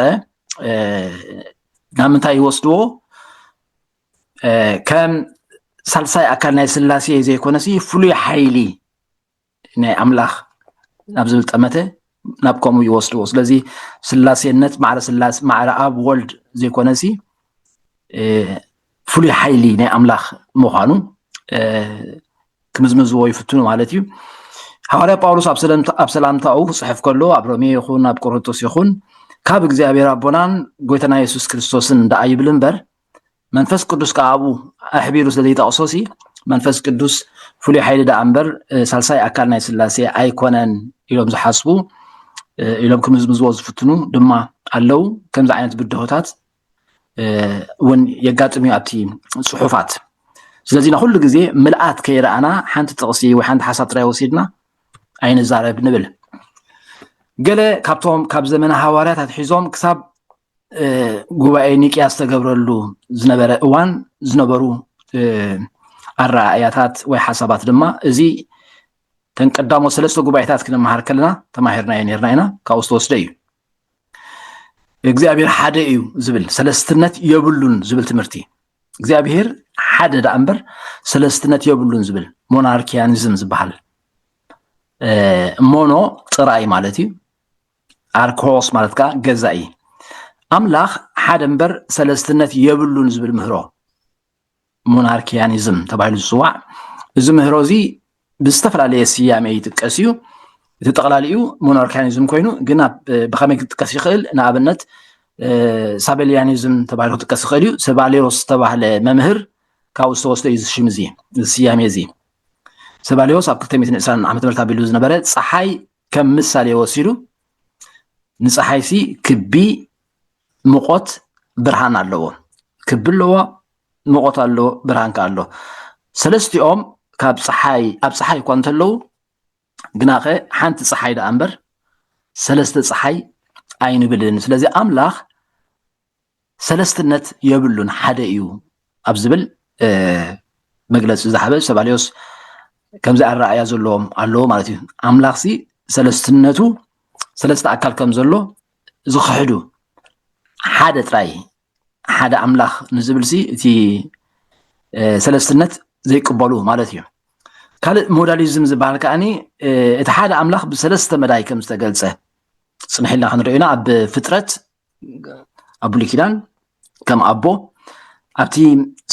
ናብ ምንታይ ይወስድዎ ከም ሳልሳይ ኣካል ናይ ስላሴ ዘይኮነሲ ፍሉይ ሓይሊ ናይ ኣምላኽ ናብ ዝብል ጠመተ ናብ ከምኡ ይወስድዎ ስለዚ ስላሴነት ማዕረ ስላሴ ማዕረ ኣብ ወልድ ዘይኮነሲ ፍሉይ ሓይሊ ናይ ኣምላኽ ምዃኑ ክምዝምዝዎ ይፍትኑ ማለት እዩ ሐዋርያ ጳውሎስ ኣብ ሰላምታኡ ክጽሕፍ ከሎ ኣብ ሮሜ ይኹን ኣብ ቆሮንቶስ ይኹን ካብ እግዚአብሔር ኣቦናን ጎይታና ኢየሱስ ክርስቶስን ደኣ ይብል እምበር መንፈስ ቅዱስ ከኣቡ ኣሕቢሩ ስለዘይጠቕሶሲ መንፈስ ቅዱስ ፍሉይ ሓይሊ ደኣ እምበር ሳልሳይ ኣካል ናይ ስላሴ ኣይኮነን ኢሎም ዝሓስቡ ኢሎም ክምዝምዝዎ ዝፍትኑ ድማ ኣለው ከምዚ ዓይነት ብድሆታት እውን የጋጥም እዩ ኣብቲ ጽሑፋት ስለዚ ንኹሉ ግዜ ምልኣት ከይረኣና ሓንቲ ጥቕሲ ወይ ሓንቲ ሓሳብ ጥራይ ወሲድና ኣይንዛረብ ንብል ገለ ካብቶም ካብ ዘመነ ሃዋርያት ኣትሒዞም ክሳብ ጉባኤ ኒቅያ ዝተገብረሉ ዝነበረ እዋን ዝነበሩ ኣረኣእያታት ወይ ሓሳባት ድማ እዚ ተንቀዳሞ ሰለስተ ጉባኤታት ክንመሃር ከለና ተማሂርናዮ ነርና ኢና ካብኡ ዝተወስደ እዩ እግዚአብሔር ሓደ እዩ ዝብል ሰለስትነት የብሉን ዝብል ትምህርቲ እግዚአብሔር ሓደ ደኣ እምበር ሰለስትነት የብሉን ዝብል ሞናርኪያኒዝም ዝበሃል ሞኖ ጥራይ ማለት እዩ ኣርኮስ ማለት ከዓ ገዛኢ ኣምላኽ ሓደ እምበር ሰለስትነት የብሉን ዝብል ምህሮ ሞናርኪያኒዝም ተባሂሉ ዝፅዋዕ እዚ ምህሮ እዚ ብዝተፈላለየ ስያሜ ይጥቀስ እዩ እቲ ጠቕላሊኡ ሞናርኪያኒዝም ኮይኑ ግን ብኸመይ ክጥቀስ ይኽእል ንኣብነት ሳቤልያኒዝም ተባሂሉ ክጥቀስ ይኽእል እዩ ሰባሌዎስ ዝተባህለ መምህር ካብኡ ዝተወስደ እዩ ሽም እዚ ስያሜ እዚ ሰባሌዎስ ኣብ 220 ዓመተ ምህረት ኣቢሉ ዝነበረ ፀሓይ ከም ምሳሌ ወሲዱ ንፀሓይ ሲ ክቢ ሙቆት ብርሃን ኣለዎ ክቢ ኣለዎ ሙቆት ኣለዎ ብርሃን ከ ኣሎ ሰለስቲኦም ካብ ፀሓይ ኣብ ፀሓይ እኳ እንተለው ግናኸ ሓንቲ ፀሓይ ደኣ እምበር ሰለስተ ፀሓይ ኣይንብልን ስለዚ ኣምላኽ ሰለስትነት የብሉን ሓደ እዩ ኣብ ዝብል መግለፂ ዝሓበ ሰባሌዎስ ከምዚ ኣረኣእያ ዘለዎም ኣለዎ ማለት እዩ ኣምላኽ ሲ ሰለስትነቱ ሰለስተ ኣካል ከም ዘሎ ዝኽሕዱ ሓደ ጥራይ ሓደ ኣምላኽ ንዝብል ሲ እቲ ሰለስትነት ዘይቅበሉ ማለት እዩ ካልእ ሞዳሊዝም ዝበሃል ከዓኒ እቲ ሓደ ኣምላኽ ብሰለስተ መዳይ ከም ዝተገልፀ ፅንሕ ኢልና ክንሪኦ ኢና ኣብ ፍጥረት ኣብ ብሉይ ኪዳን ከም ኣቦ ኣብቲ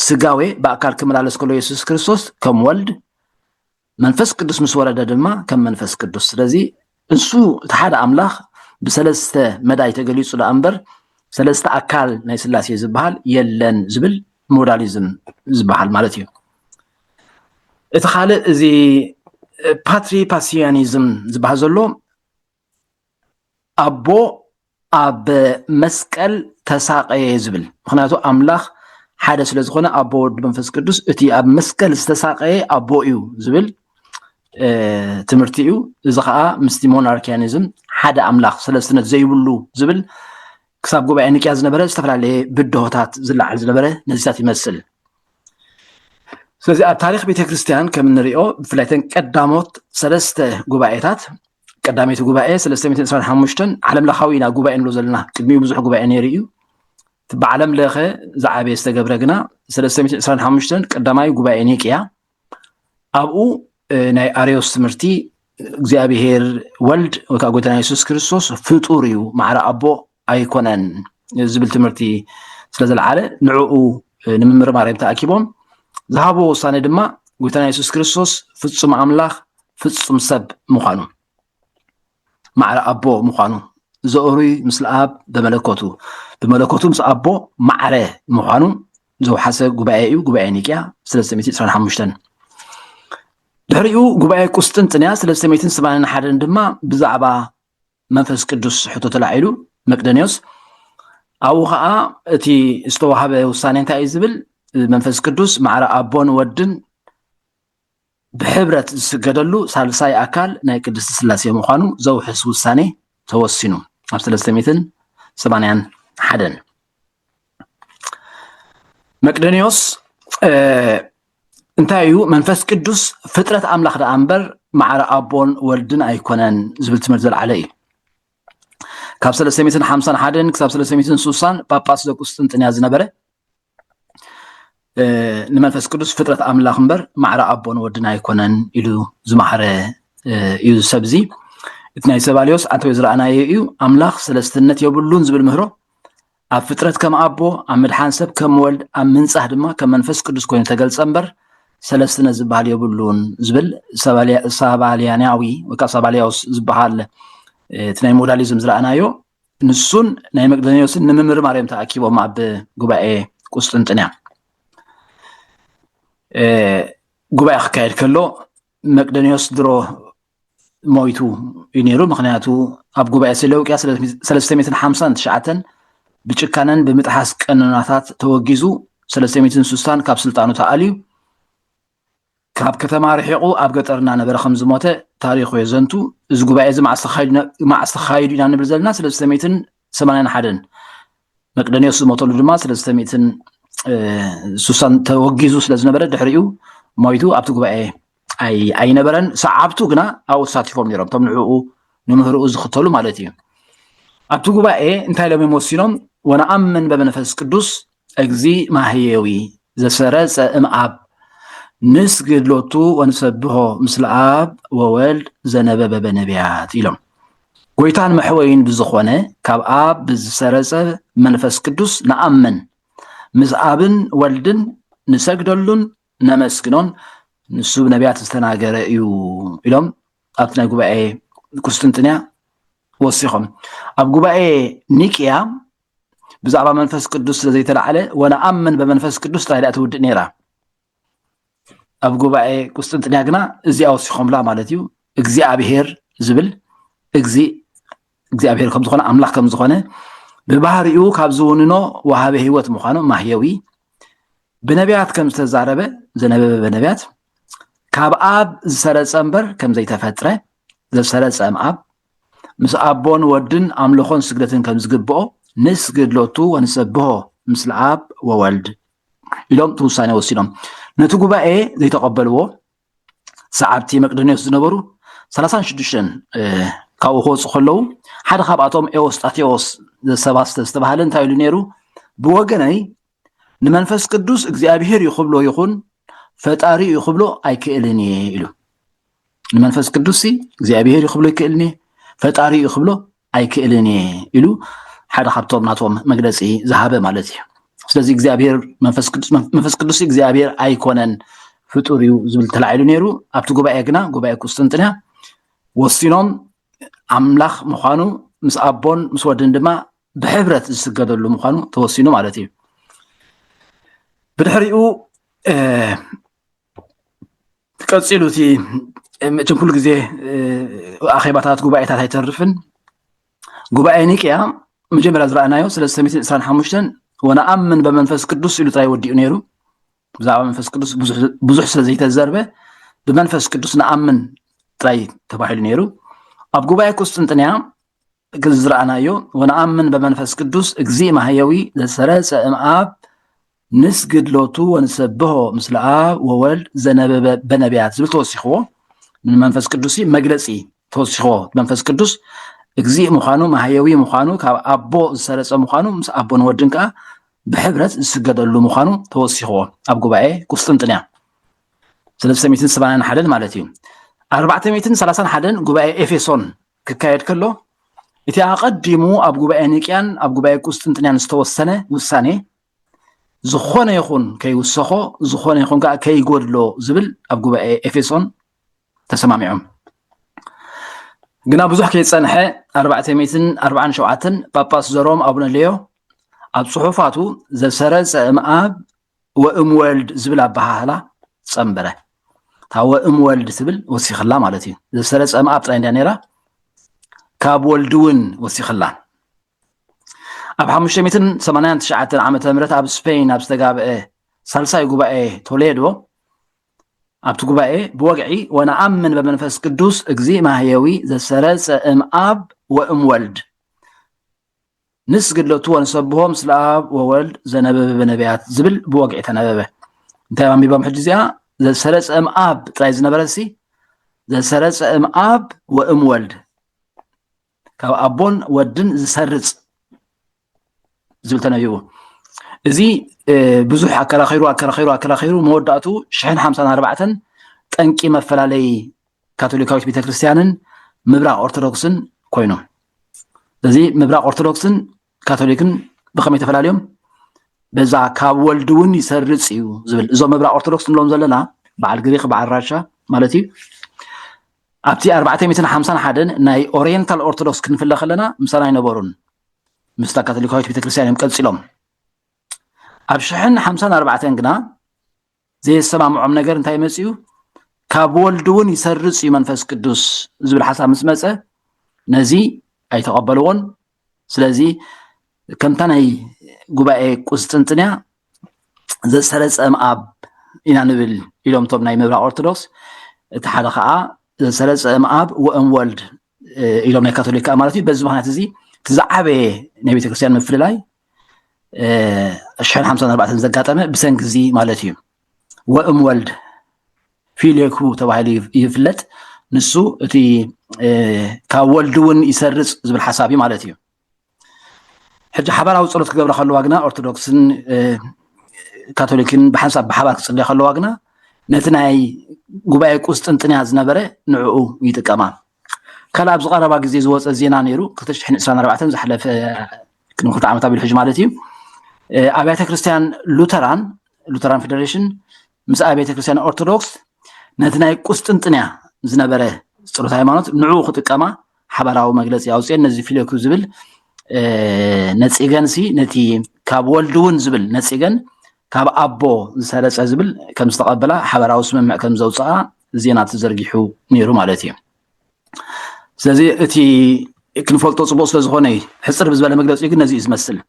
ስጋዌ ብኣካል ክመላለስ ከሎ ኢየሱስ ክርስቶስ ከም ወልድ መንፈስ ቅዱስ ምስ ወረደ ድማ ከም መንፈስ ቅዱስ ስለዚ እሱ እቲ ሓደ ኣምላኽ ብሰለስተ መዳይ ተገሊጹ ደኣ እምበር ሰለስተ ኣካል ናይ ስላሴ ዝበሃል የለን ዝብል ሞዳሊዝም ዝበሃል ማለት እዩ እቲ ካልእ እዚ ፓትሪፓሲያኒዝም ዝበሃል ዘሎ ኣቦ ኣብ መስቀል ተሳቀየ ዝብል ምክንያቱ ኣምላኽ ሓደ ስለ ዝኾነ ኣቦ ወዲ መንፈስ ቅዱስ እቲ ኣብ መስቀል ዝተሳቀየ ኣቦ እዩ ዝብል ትምህርቲ እዩ እዚ ከዓ ምስቲ ሞናርኪያኒዝም ሓደ ኣምላኽ ሰለስትነት ዘይብሉ ዝብል ክሳብ ጉባኤ ኒቅያ ዝነበረ ዝተፈላለየ ብድሆታት ዝለዓል ዝነበረ ነዚታት ይመስል ስለዚ ኣብ ታሪክ ቤተክርስትያን ከም እንሪኦ ብፍላይተን ቀዳሞት ሰለስተ ጉባኤታት ቀዳመይቲ ጉባኤ 325 ዓለም ለኻዊ ኢና ጉባኤ ንብሎ ዘለና ቅድሚኡ ብዙሕ ጉባኤ ነይሩ እዩ ብዓለም ለኸ ዝዓበየ ዝተገብረ ግና 325 ቀዳማይ ጉባኤ ኒቅያ ኣብኡ ናይ ኣርዮስ ትምህርቲ እግዚአብሔር ወልድ ወይ ከዓ ጎይታና ኢየሱስ ክርስቶስ ፍጡር እዩ ማዕረ ኣቦ ኣይኮነን ዝብል ትምህርቲ ስለዝለዓለ ንዕኡ ንምምር ማርያም ተኣኪቦም ዝሃቦ ውሳኔ ድማ ጎይታና ኢየሱስ ክርስቶስ ፍጹም አምላኽ ፍጹም ሰብ ምዃኑ ማዕረ አቦ ምዃኑ ዘኦሩይ ምስለ አብ በመለኮቱ ምስ አቦ ማዕረ ምዃኑ ዘውሓሰ ጉባኤ እዩ ጉባኤ ኒቅያ 325 ድሕሪኡ ጉባኤ ቁስጥንጥንያ 381 ድማ ብዛዕባ መንፈስ ቅዱስ ሕቶ ተላዒሉ መቅደንዮስ ኣብኡ ከዓ እቲ ዝተዋሃበ ውሳኔ እንታይ እዩ ዝብል መንፈስ ቅዱስ ማዕረ አቦን ወድን ብሕብረት ዝስገደሉ ሳልሳይ አካል ናይ ቅድስቲ ስላሴ ምዃኑ ዘውሕስ ውሳኔ ተወሲኑ ኣብ 381 መቅደንዮስ እንታይ እዩ መንፈስ ቅዱስ ፍጥረት አምላኽ ደኣ እምበር ማዕረ አቦን ወልድን ኣይኮነን ዝብል ትምህርቲ ዘለዓለ እዩ ካብ 351 ክሳብ 360 ጳጳስ ዘቁስጥንጥንያ ዝነበረ ንመንፈስ ቅዱስ ፍጥረት አምላኽ እምበር ማዕረ አቦን ወድን ኣይኮነን ኢሉ ዝማሕረ እዩ ሰብዚ እቲ ናይ ሰባልዮስ አንተ ዝረአናዮ እዩ አምላኽ ሰለስትነት የብሉን ዝብል ምህሮ ኣብ ፍጥረት ከም አቦ ኣብ ምድሓን ሰብ ከም ወልድ ኣብ ምንጻሕ ድማ ከም መንፈስ ቅዱስ ኮይኑ ተገልጸ እምበር ሰለስትነት ዝበሃል የብሉን ዝብል ሳባልያናዊ ወይ ከዓ ሳባልያውስ ዝበሃል እቲ ናይ ሞዳሊዝም ዝረአናዮ ንሱን ናይ መቅደንዮስን ንምምር ማርያም ተኣኪቦም ኣብ ጉባኤ ቁስጥንጥንያ ጉባኤ ክካየድ ከሎ መቅደንዮስ ድሮ ሞይቱ እዩ ነይሩ ምክንያቱ ኣብ ጉባኤ ሰለውቅያ 359 ብጭካነን ብምጥሓስ ቀኖናታት ተወጊዙ 360 ካብ ስልጣኑ ተኣልዩ ካብ ከተማ ርሒቁ ኣብ ገጠርና ነበረ ከም ዝሞተ ታሪኹ የዘንቱ እዚ ጉባኤ እዚ ማዕስተኻይዱ ኢና ንብል ዘለና 381 መቅደንዮስ ዝሞተሉ ድማ 360 ተወጊዙ ስለዝነበረ ድሕሪኡ ሞይቱ ኣብቲ ጉባኤ ኣይነበረን ሰዓብቱ ግና ኣብኡ ተሳቲፎም ነይሮም እቶም ንዕኡ ንምህርኡ ዝኽተሉ ማለት እዩ ኣብቲ ጉባኤ እንታይ ኢሎም ወሲኖም ወነአምን በመንፈስ ቅዱስ እግዚ ማህየዊ ዘሰረፀ እምአብ ንስግድ ሎቱ ወንሰብሖ ምስለ አብ ወወልድ ዘነበበ በነቢያት ኢሎም ጎይታን መሕወይን ብዝኾነ ካብ አብ ብዝሰረፀ መንፈስ ቅዱስ ነአምን ምስ አብን ወልድን ንሰግደሉን ነመስግኖን ንሱ ብነቢያት ዝተናገረ እዩ ኢሎም ኣብቲ ናይ ጉባኤ ቁስጥንጥንያ ወሲኾም ኣብ ጉባኤ ኒቅያ ብዛዕባ መንፈስ ቅዱስ ስለዘይተላዓለ ወነአምን በመንፈስ ቅዱስ ታይላ ትውድእ ነይራ ኣብ ጉባኤ ቁስጥንጥንያ ግና እዚኣ ወሲኾምላ ማለት እዩ እግዚአብሔር ዝብል እግዚአብሔር ከም ዝኾነ አምላኽ ከም ዝኾነ ብባህሪኡ ካብ ዝውንኖ ወሃበ ህይወት ምዃኑ ማህየዊ ብነቢያት ከም ዝተዛረበ ዘነበበ በነቢያት ካብ አብ ዝሰረፀ እምበር ከም ዘይተፈጥረ ዘሰረፀ እምአብ ምስ አቦን ወድን አምልኾን ስግደትን ከም ዝግብኦ ንስግድ ሎቱ ወንሰብሖ ምስለ አብ ወወልድ ኢሎም ትውሳኔ ወሲኖም ነቲ ጉባኤ ዘይተቐበልዎ ሰዓብቲ መቅደንዮስ ዝነበሩ 36 ካብኡ ክወፁ ከለዉ ሓደ ካብኣቶም ኤዎስጣቴዎስ ዘሰባስተ ዝተባሃለ እንታይ ኢሉ ነይሩ ብወገነይ ንመንፈስ ቅዱስ እግዚአብሔር ይኽብሎ ይኹን ፈጣሪ ይኽብሎ ኣይክእልን እየ ኢሉ ንመንፈስ ቅዱስ እግዚአብሔር ይኽብሎ ይክእልን እየ ፈጣሪ ይኽብሎ ኣይክእልን እየ ኢሉ ሓደ ካብቶም ናቶም መግለፂ ዝሃበ ማለት እዩ ስለዚ እግዚአብሔር መንፈስ ቅዱስ እግዚአብሔር ኣይኮነን ፍጡር እዩ ዝብል ተላዒሉ ነይሩ ኣብቲ ጉባኤ ግና ጉባኤ ቁስጥንጥንያ ወሲኖም አምላኽ ምዃኑ ምስ አቦን ምስ ወድን ድማ ብሕብረት ዝስገደሉ ምዃኑ ተወሲኑ ማለት እዩ ብድሕሪኡ ቀፂሉ እቲ እቶም ኩሉ ግዜ ኣኼባታት ጉባኤታት ኣይተርፍን ጉባኤ ኒቅያ መጀመርያ ዝረአናዮ 325 ወነአምን በመንፈስ ቅዱስ ኢሉ ጥራይ ወዲኡ ነይሩ ብዛዕባ መንፈስ ቅዱስ ብዙሕ ስለዘይተዘርበ ብመንፈስ ቅዱስ ነአምን ጥራይ ተባሂሉ ነይሩ ኣብ ጉባኤ ቁስጥንጥንያ ዝረአናዮ ወነአምን በመንፈስ ቅዱስ እግዚ ማህየዊ ዘሰረፀ እምአብ ንስግድ ሎቱ ወንሰብሖ ምስለ አብ ወወልድ ዘነበበ በነቢያት ዝብል ተወሲኽዎ ንመንፈስ ቅዱስ መግለፂ ተወሲኽዎ መንፈስ ቅዱስ እግዚ ምዃኑ ማህየዊ ምዃኑ ካብ አቦ ዝሰረፀ ምዃኑ ምስ አቦን ወድን ከዓ ብሕብረት ዝስገደሉ ምዃኑ ተወሲኽዎ ኣብ ጉባኤ ቁስጥንጥንያ 381 ማለት እዩ 431 ጉባኤ ኤፌሶን ክካየድ ከሎ እቲ ኣቐዲሙ ኣብ ጉባኤ ኒቅያን ኣብ ጉባኤ ቁስጥንጥንያን ዝተወሰነ ውሳኔ ዝኾነ ይኹን ከይውሰኾ ዝኾነ ይኹን ከዓ ከይጎድሎ ዝብል ኣብ ጉባኤ ኤፌሶን ተሰማሚዖም ግና ብዙሕ ከይጸንሐ 447 ጳጳስ ዘሮም አቡነ ሌዮ ኣብ ጽሑፋቱ ዘሰረጸ እምኣብ ወእም ወልድ ዝብል ኣባሃህላ ጸንበረ تا وأم ولد سبل وسيخلا مالتي زسرت أم أبطل عندنا نرى كاب ولدون وسيخلا أبحر مشتمتن سمانان تشعة عامة مرت أب سبين أب استجاب سلسة يجوب توليدو أب تجوب بوجعي وأنا أمن بمنفس قدوس أجزي ما هيوي زسرت أم أب وأم ولد نسجد لو توان سبهم سلاب وولد زنبه بنبيات زبل بوجعي تنبه أنت عم بيبام حجزيها زسرت أم أب ترايز نبرسي زسرت أم أب وأم ولد كاب أبون ودن زسرت زبل تنبيه زي بزح أكل خيرو موداتو شحن 54 تنكي مفلالي كاثوليكاويت بيتا كريستيانن مبراق أرثوذكسن كوينو زي مبراق أرثوذكسن كاثوليكن بخمي تفلاليهم بزا كاب ولدون يسرص يو زبل زو مبراق أرثوذكس نلوم زلنا بعد غريق بعد راشا مالتي ابتي 451 ناي اورينتال أرثوذكس كنفل خلنا مسانا ينبرون مستا كاثوليكاويت بيتا كريستيان يمقصلهم أبشحن 54 جنا زي السماع معم نجار انتهي مسيو كابولدون يسرص يمنفس قدوس زبل حساب مسمسه نزي اي تقبلون سلازي كم تناي غباء قسطنطينيا زي سرص ام اب إنا نبل إلهم طب ناي مبرا أرثوذكس تحدا خا زي سرص ام اب وام ولد إلهم ناي كاثوليكا مالتي بزبانات زي تزعبه نبي كريستيان مفرلاي الشحن 54 زقاطمه بسنكزي مالتي وام ولد في ليكو تبعلي يفلت نسو تي كولدون يسرص زبل حسابي مالتي حج حبراو صلوت كغبر خلو واغنا أرثوذكسن كاثوليكن بحساب بحبار صلي خلو واغنا نتناي غباي قسطنطينيا زنبره نعو يتقما كلا ابز قربا غزي زوص زينا نيرو 2024 زحلف كنو خط عامه بالحج مالتي أبيات كريستيان لوتران فيدريشن مس أبيات كريستيان أرثوذكس نتناي قسطنطينيا زنبره صلوت هايمانوت نعو خطقما حبراو مغلص ياوصي نزي فيليكو زبل نصيغنسي نتي كاب ولدون زبل نصيغن كاب ابو زسرص زبل كم استقبلا حبراو سمع كم زوصا زينا تزرغيحو نيرو مالتي سلازي اتي كنفلطو صبو سلازخوني حصر بزبل مغلص يغ نزي يسمسل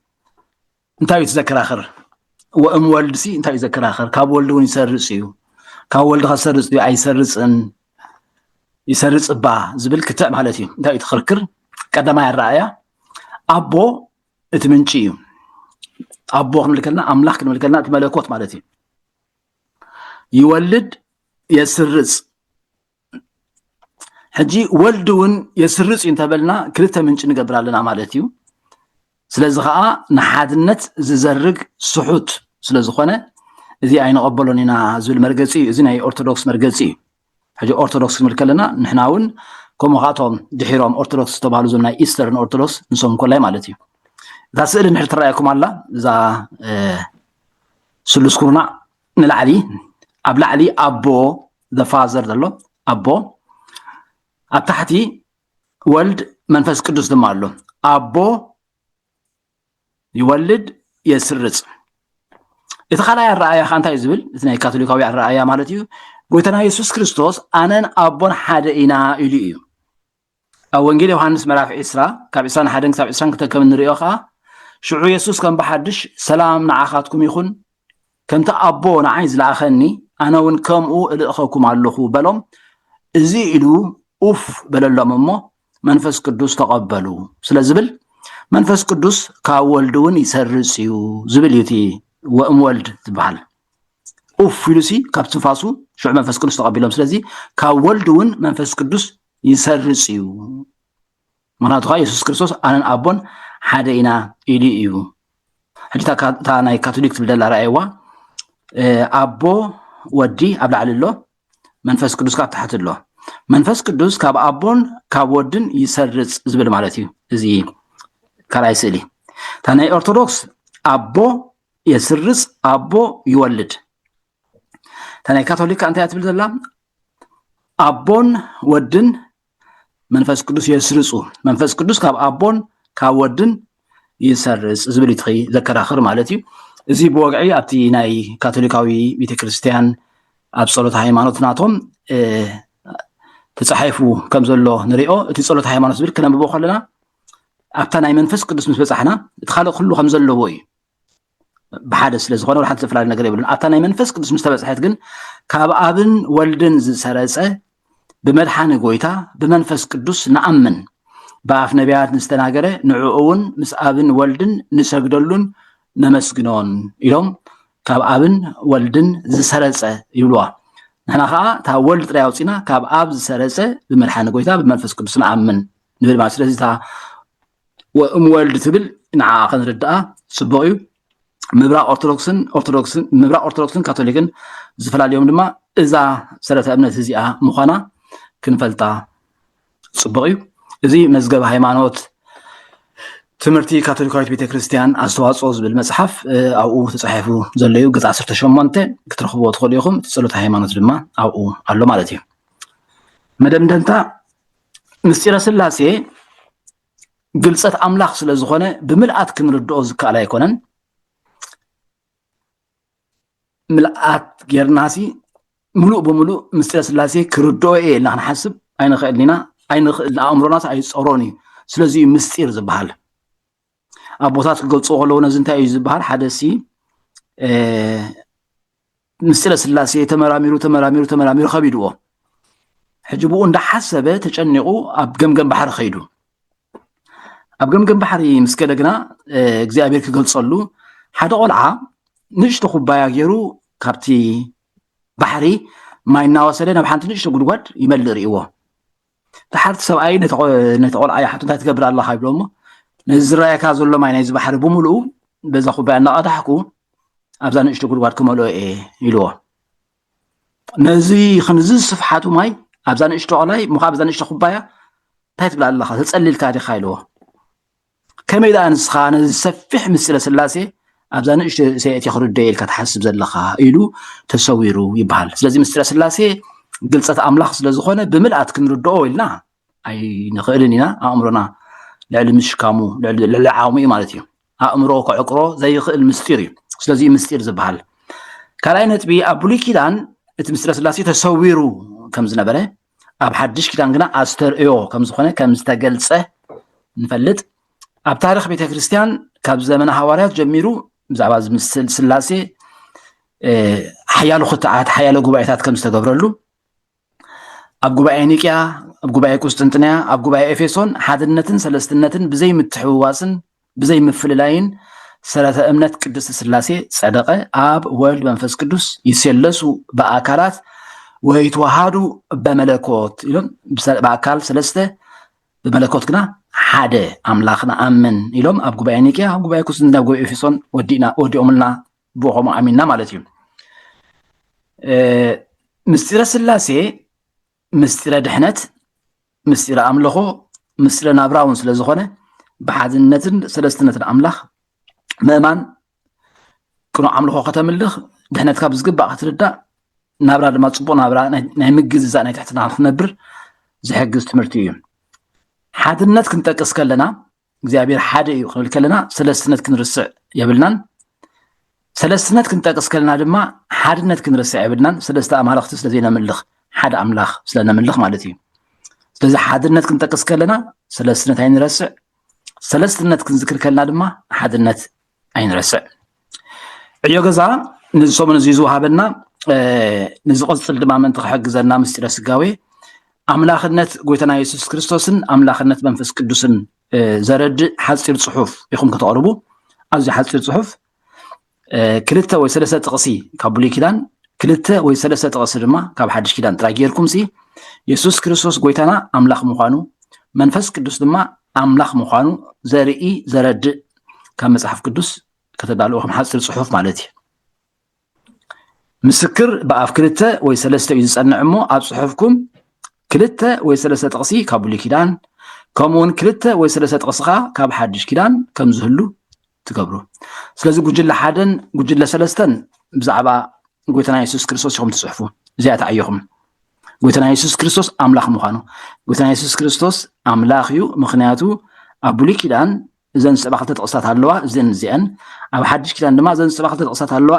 انتاي تذكر اخر وام ولد سي انتاي تذكر اخر كاب ولدون يسرصيو كاب ولد خسرص اي يسرصن يسرص با زبل كتاب مالتي انتاي تخركر قدما الرأيا أبو اتمنشيو أبو خنلكلنا أملاك خنلكلنا تملكوت مالتي يولد يسرص حجي ولدون يسرص ينتبلنا كلتا منش نقبرالنا مالتيو سلازي خا نحادنت ززرق سحوت سلازي خونه زي اي نقبلونينا زول مرغصي زي ناي أرثوذكس مرغصي حجي أرثوذكس خنلكلنا نحناون كم غاتهم دحيرهم أرثوذكس تبعلو زمنا إيسترن أرثوذكس نسوم كلها مالتي ذا سئل نحل رأيكم الله ذا سلوس كورونا نلعلي أبلع علي أبو ذا فازر دلو أبو أبتحتي ولد منفس قدوس دمالو أبو يولد يسرص يتخلى الرأي خانتا يزبل اثنين كاثوليكاوي الرأي مالتي قلتنا يسوس كريستوس أنا أبون حدئنا إليو أوانجيل يوحنس مراف إسراء كابسان حدن كتاب إسراء كتكم نريوخا شعو يسوس كان بحدش سلام نعاخاتكم يخون كمتا أبو نعايز لأخني أنا ونكمو الأخوكم علوخو بلوم إزي إلو أوف بلالله ممو منفس قدوس تقبلو سلا زبل منفس قدوس كاولدون يسرسيو زبل يتي وأم ولد تبعل أوف فيلوسي كابتفاسو شعو منفس قدوس تقبلهم سلازي كاولدون منفس قدوس يسرسيو مناتو يسوس كريستوس أنا أبون حدينا إليو حتى تانا كاثوليك تبدل رأيوا أبو ودي أبلع له منفس قدوس كاب تحت له منفس قدوس كاب أبون كاب ودن يسرس زبل مالتي زي كرايسلي تانا أرثوذكس أبو يسرص أبو يولد تاني كاثوليك أنت أتبل زلا أبون ودن منفس قدوس يسرصو منفس قدوس كاب أبون كودن يسرص زبلي تخي ذكر آخر مالتي زي بوقعي أبتي ناي كاثوليكاوي بيت كريستيان أبصلت هايمانوتناتهم تصحيفو كم زلو نريو تصلت هايمانوت زبل كنا ببوخ لنا أبتا ناي منفس قدوس مش بصحنا تخلق كله خم زلو بوي بحادث لزخونه ولا حتى فلان نقرب يقولون أبتا ناي منفس قدوس مستبصحت جن كاب أبن ولدن سرسة بمدحان قويتا بمنفس قدوس نأمن باف نبيات نستناجره نعوون مس أبن ولدن نسجدلون نمسجنون يوم كاب أبن ولدن سرسة يقولوا نحن خا تا ولد رياوسينا كاب أب سرسة بمدحان قويتا بمنفس قدوس نأمن نقول ما سرسة تا وولد تبل نعاقن رداء سبوي مبرا أرثوذكسن كاثوليكن زفلا اليوم لما إذا سرت أبنة زيها مخانا كنفلتا سبوي زي مزجب هيمانوت تمرتي كاثوليكايت بيت كريستيان أستواصوز بالمصحف أو تصحفوا زليو قطع 18 كترخبوا تخليهم تصلوا هيمانوت لما أو قالوا مالتي مدام دنتا مستير سلاسي قلصت أملاخ سلازخونه بملأت كنردو زكالا يكونن ملأت جرناسي ملوء بملوء مستر سلاسي كردو إيه نحن حسب أين خلينا أين أمرنا أي صوروني سلازي مستير زبحال أبوثات قلت صغلو نزنتا يزبحال حدثي مستر سلاسي تمراميرو خبيدو حجبو عند حسبه تجنقوا أب جم بحر خيدو أب جم بحري مسكدقنا እግዚአብሔር ክገልጸሉ ሓደ ቆልዓ ንሽቶ ኩባያ ገይሩ ካብቲ ባሕሪ ማይ እናወሰደ ናብ ሓንቲ ንሽቶ ጉድጓድ ይመልእ ርእይዎ ተሓርቲ ሰብኣይ ነቲ ቆልዓ ሓቱ እንታይ ትገብር ኣለካ ይብሎሞ ነዚ ዝረኣየካ ዘሎ ማይ ናይዚ ባሕሪ ብምሉኡ በዛ ኩባያ እናቐዳሕኩ ኣብዛ ንሽቶ ጉድጓድ ክመልኦ እየ ኢልዎ ነዚ ክንዚ ስፍሓቱ ማይ ኣብዛ ንሽቶ ቆላይ ሙኻ ኣብዛ ንሽቶ ኩባያ እንታይ ትብል ኣለካ ተፀሊልካ ዲኻ ኢልዎ كمي دا أنسخا نسفح مثل سلاسي أبزان إيش سيأتي خرج ديل كتحسب زلخا إلو تسويرو يبهال سلازي مثل سلاسي قلصت أملاخ سلازخونه بملأت كنردو إلنا أي نخيلنينا أمرنا لعلم شكامو لعاومي مالتي أمرو كعقرو زي خيل مستيري سلازي مستير زبهال كلاينت بي أبولي كيدان مثل سلاسي تسويرو كم زنبره أب حدش كيدان قنا أستر إيو كم زخونه كم استقلصه نفلت أب تاريخ بيت كريستيان كاب زمن حواريات جميرو بزعباز مثل سلاسي حيالو خطعات حيالو قبايتات كم استقبرلو أب قباية نيكيا أب قباية قسطنطينية أب قباية إفيسون حادنتن سلستنتن بزي متحواسن بزي مفللاين سلاسة أمنت قدس سلاسي صدقة أب ولد منفس قدس يسلسو بأكالات ويتوهادو بملكوت يلون بأكال سلسته بملكوت كنا حدا أملاخنا أمن إلهم أبغى بعينك يا أبغى بعيكوس ندبغى إفسون ودي أملنا بوهم أميننا مالتيم مستير سلاسي مستير دحنت مستير أملاخو مستير نابراون سلازخونه بحد النتن سلستنة الأملاخ مامان كانوا أملاخو ختم اللخ دحنت كابز جب أخطر الدا نابرا لما تصبون نابرا نهمجز زاني تحت نعرف نبر زي حجز تمرتيم حادنت كنت أكسكلنا እግዚአብሔር ሓደ እዩ ክንብል ከለና ሰለስተነት ክንርስዕ የብልናን ሰለስተነት كنت أكسكلنا ድማ ሓድነት ክንርስዕ የብልናን ሰለስተ ኣማልኽቲ ስለዘይና ምልኽ ሓደ ኣምላኽ ስለና ምልኽ ማለት እዩ ስለዚ ሓድነት كنت أكسكلنا ሰለስተነት ኣይንርስዕ ሰለስተነት ክንዝክር ከለና ድማ ሓድነት ኣይንርስዕ ዕዮ ገዛ ነዚ ሰሙን እዚ ዝወሃበና ነዚ ቆፅል ድማ መን ተሕግዘና ምስጢረ ስጋዌ أملاخنت قويتنا يسوع كريستوسن أملاخنت منفس قدوسن زرد حصير صحف يخم كتقربوا أزي حصير صحف كلتا وثلاثة قصي كابولي كدان كلتا وثلاثة قصي ما كاب حدش كدان تراجيركم سي يسوع كريستوس قويتنا أملاخ مخانو منفس قدوس دما أملاخ مخانو زرئي زرد كم صحف قدوس كتب عليهم حصير صحف مالتي مسكر بقى كلتا وثلاثة يزنعمو أب صحفكم كلتا وثلاثة قصي كابولي كدان كمون كلتا وثلاثة قصخا كاب حدش كدان كم زهلو تكبروا ስለዚህ ጉጅለ ሓደን ጉጅለ ሰለስተን ብዛዕባ ጎይታና ኢየሱስ ክርስቶስ ይኹም ትጽሕፉ እዚኣታ ኣየኹም ጎይታና ኢየሱስ ክርስቶስ ኣምላኽ ምዃኑ ጎይታና ኢየሱስ ክርስቶስ ኣምላኽ እዩ ምኽንያቱ ኣብ ብሉይ ኪዳን እዘን ሰባ ክልተ ጥቕስታት ኣለዋ እዚአን ኣብ ሓድሽ ኪዳን ድማ እዘን ሰባ ክልተ ጥቕስታት ኣለዋ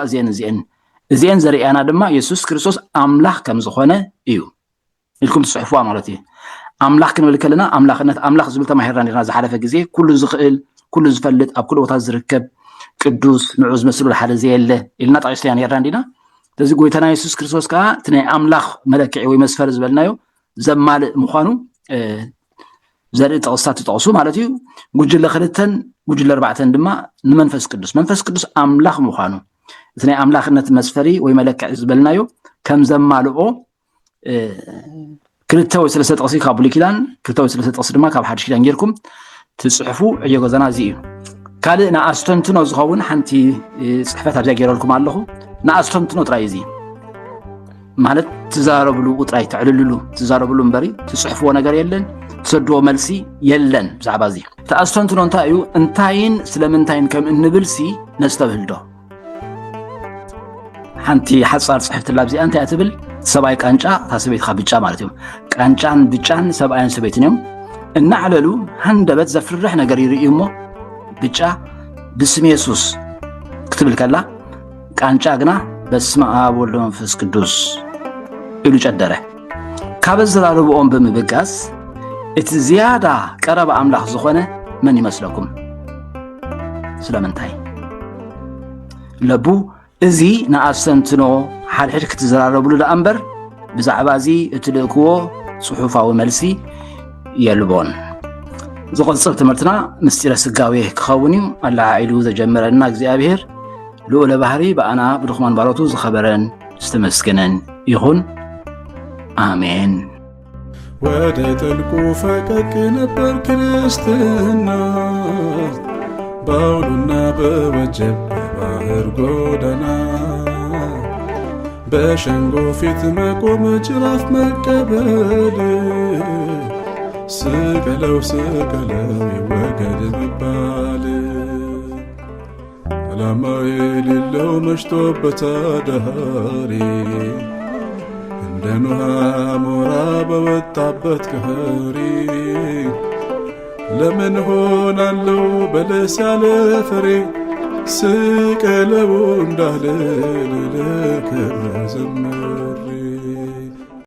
እዚአን ዘርእያና ድማ ኢየሱስ ክርስቶስ ኣምላኽ ከም ዝኾነ እዩ ኢልኩም ትጽሕፍዋ ማለት እዩ ኣምላኽ ክንብል ከለና ኣምላኽነት ኣምላኽ ዝብል ተማሂርና ነርና ዝሓለፈ ግዜ ኩሉ ዝኽእል ኩሉ ዝፈልጥ ኣብ ኩሉ ቦታ ዝርከብ ቅዱስ ንዑ ዝመስሉ ሓደ ዘየለ ኢልና ጠቂስና ነርና ዲና ስለዚ ጎይታና ኢየሱስ ክርስቶስ ከዓ እቲ ናይ ኣምላኽ መለክዒ ወይ መስፈሪ ዝበልናዮ ዘማልእ ምዃኑ ዘርኢ ጥቕስታት ትጠቕሱ ማለት እዩ ጉጅለ ክልተን ጉጅለ ኣርባዕተን ድማ ንመንፈስ ቅዱስ ኣምላኽ ምዃኑ እቲ ናይ ኣምላኽነት መስፈሪ ወይ መለክዒ ዝበልናዮ ከም ዘማልኦ ክልተ ወይ ሰለስተ ጥቕሲ ካብ ብሉይ ኪዳን ክልተ ወይ ሰለስተ ጥቕሲ ድማ ካብ ሓድሽ ኪዳን ጌርኩም ትጽሕፉ ዕዮ ገዛና እዚ እዩ ካልእ ንኣስተንትኖ ዝኸውን ሓንቲ ጽሕፈት ኣብዚያ ገይረልኩም ኣለኹ ንኣስተንትኖ ጥራይ እዚ ማለት ትዛረብሉ ጥራይ ትዕልልሉ ትዛረብሉ እምበሪ ትጽሕፍዎ ነገር የለን ትሰድዎ መልሲ የለን ብዛዕባ እዚ ተኣስተንትኖ እንታይ እዩ እንታይን ስለምንታይን ከም እንብልሲ ነስተብህልዶ ሓንቲ ሓፃር ጽሕፍትላ ብዚኣ እንታይ እትብል ሰብኣይ ቃንጫ ታሰበይትካ ብጫ ማለት እዩ ቃንጫን ብጫን ሰብኣይን ሰበይትን እዮም እናዕለሉ ሃንደበት ዘፍርሕ ነገር ይርእዩ እሞ ብጫ ብስም ኢየሱስ ክትብል ከላ ቃንጫ ግና በስመ አብ ወወልድ ወመንፈስ ቅዱስ ኢሉ ጨደረ ካብ ዘራረብኦም ብምብጋስ እቲ ዝያዳ ቀረበ ኣምላኽ ዝኾነ መን ይመስለኩም ስለምንታይ ለቡ እዚ ንኣስተንትኖ ሓድሕድ ክትዘራረብሉ ዳ እምበር ብዛዕባ እዚ እትልእክዎ ጽሑፋዊ መልሲ የልቦን ዝቆጽል ትምህርትና ምስጢረ ስጋዌ ክኸውን እዩ ኣላዓኢሉ ዘጀመረና እግዚአብሔር ልዑለ ባህሪ በኣና ብድኹማን ባሮቱ ዝኸበረን ዝተመስገነን ይኹን አሜን ወደ ጥልቁ ፈቀቅ ነበር ክርስትና በአውሎና በወጀብ በባህር ጎዳና በሸንጎ ፊት መቆም ጅራፍ መቀበል ስቀለው ይወገድ መባል ዓላማ የሌለው መሽቶበት አዳሪ እንደ ኖህ አሞራ በወጣበት ከሪ ለምን ሆናለው በለስ ያለ ፍሬ ስቀለው እንዳለ ለክብር ዘምሬ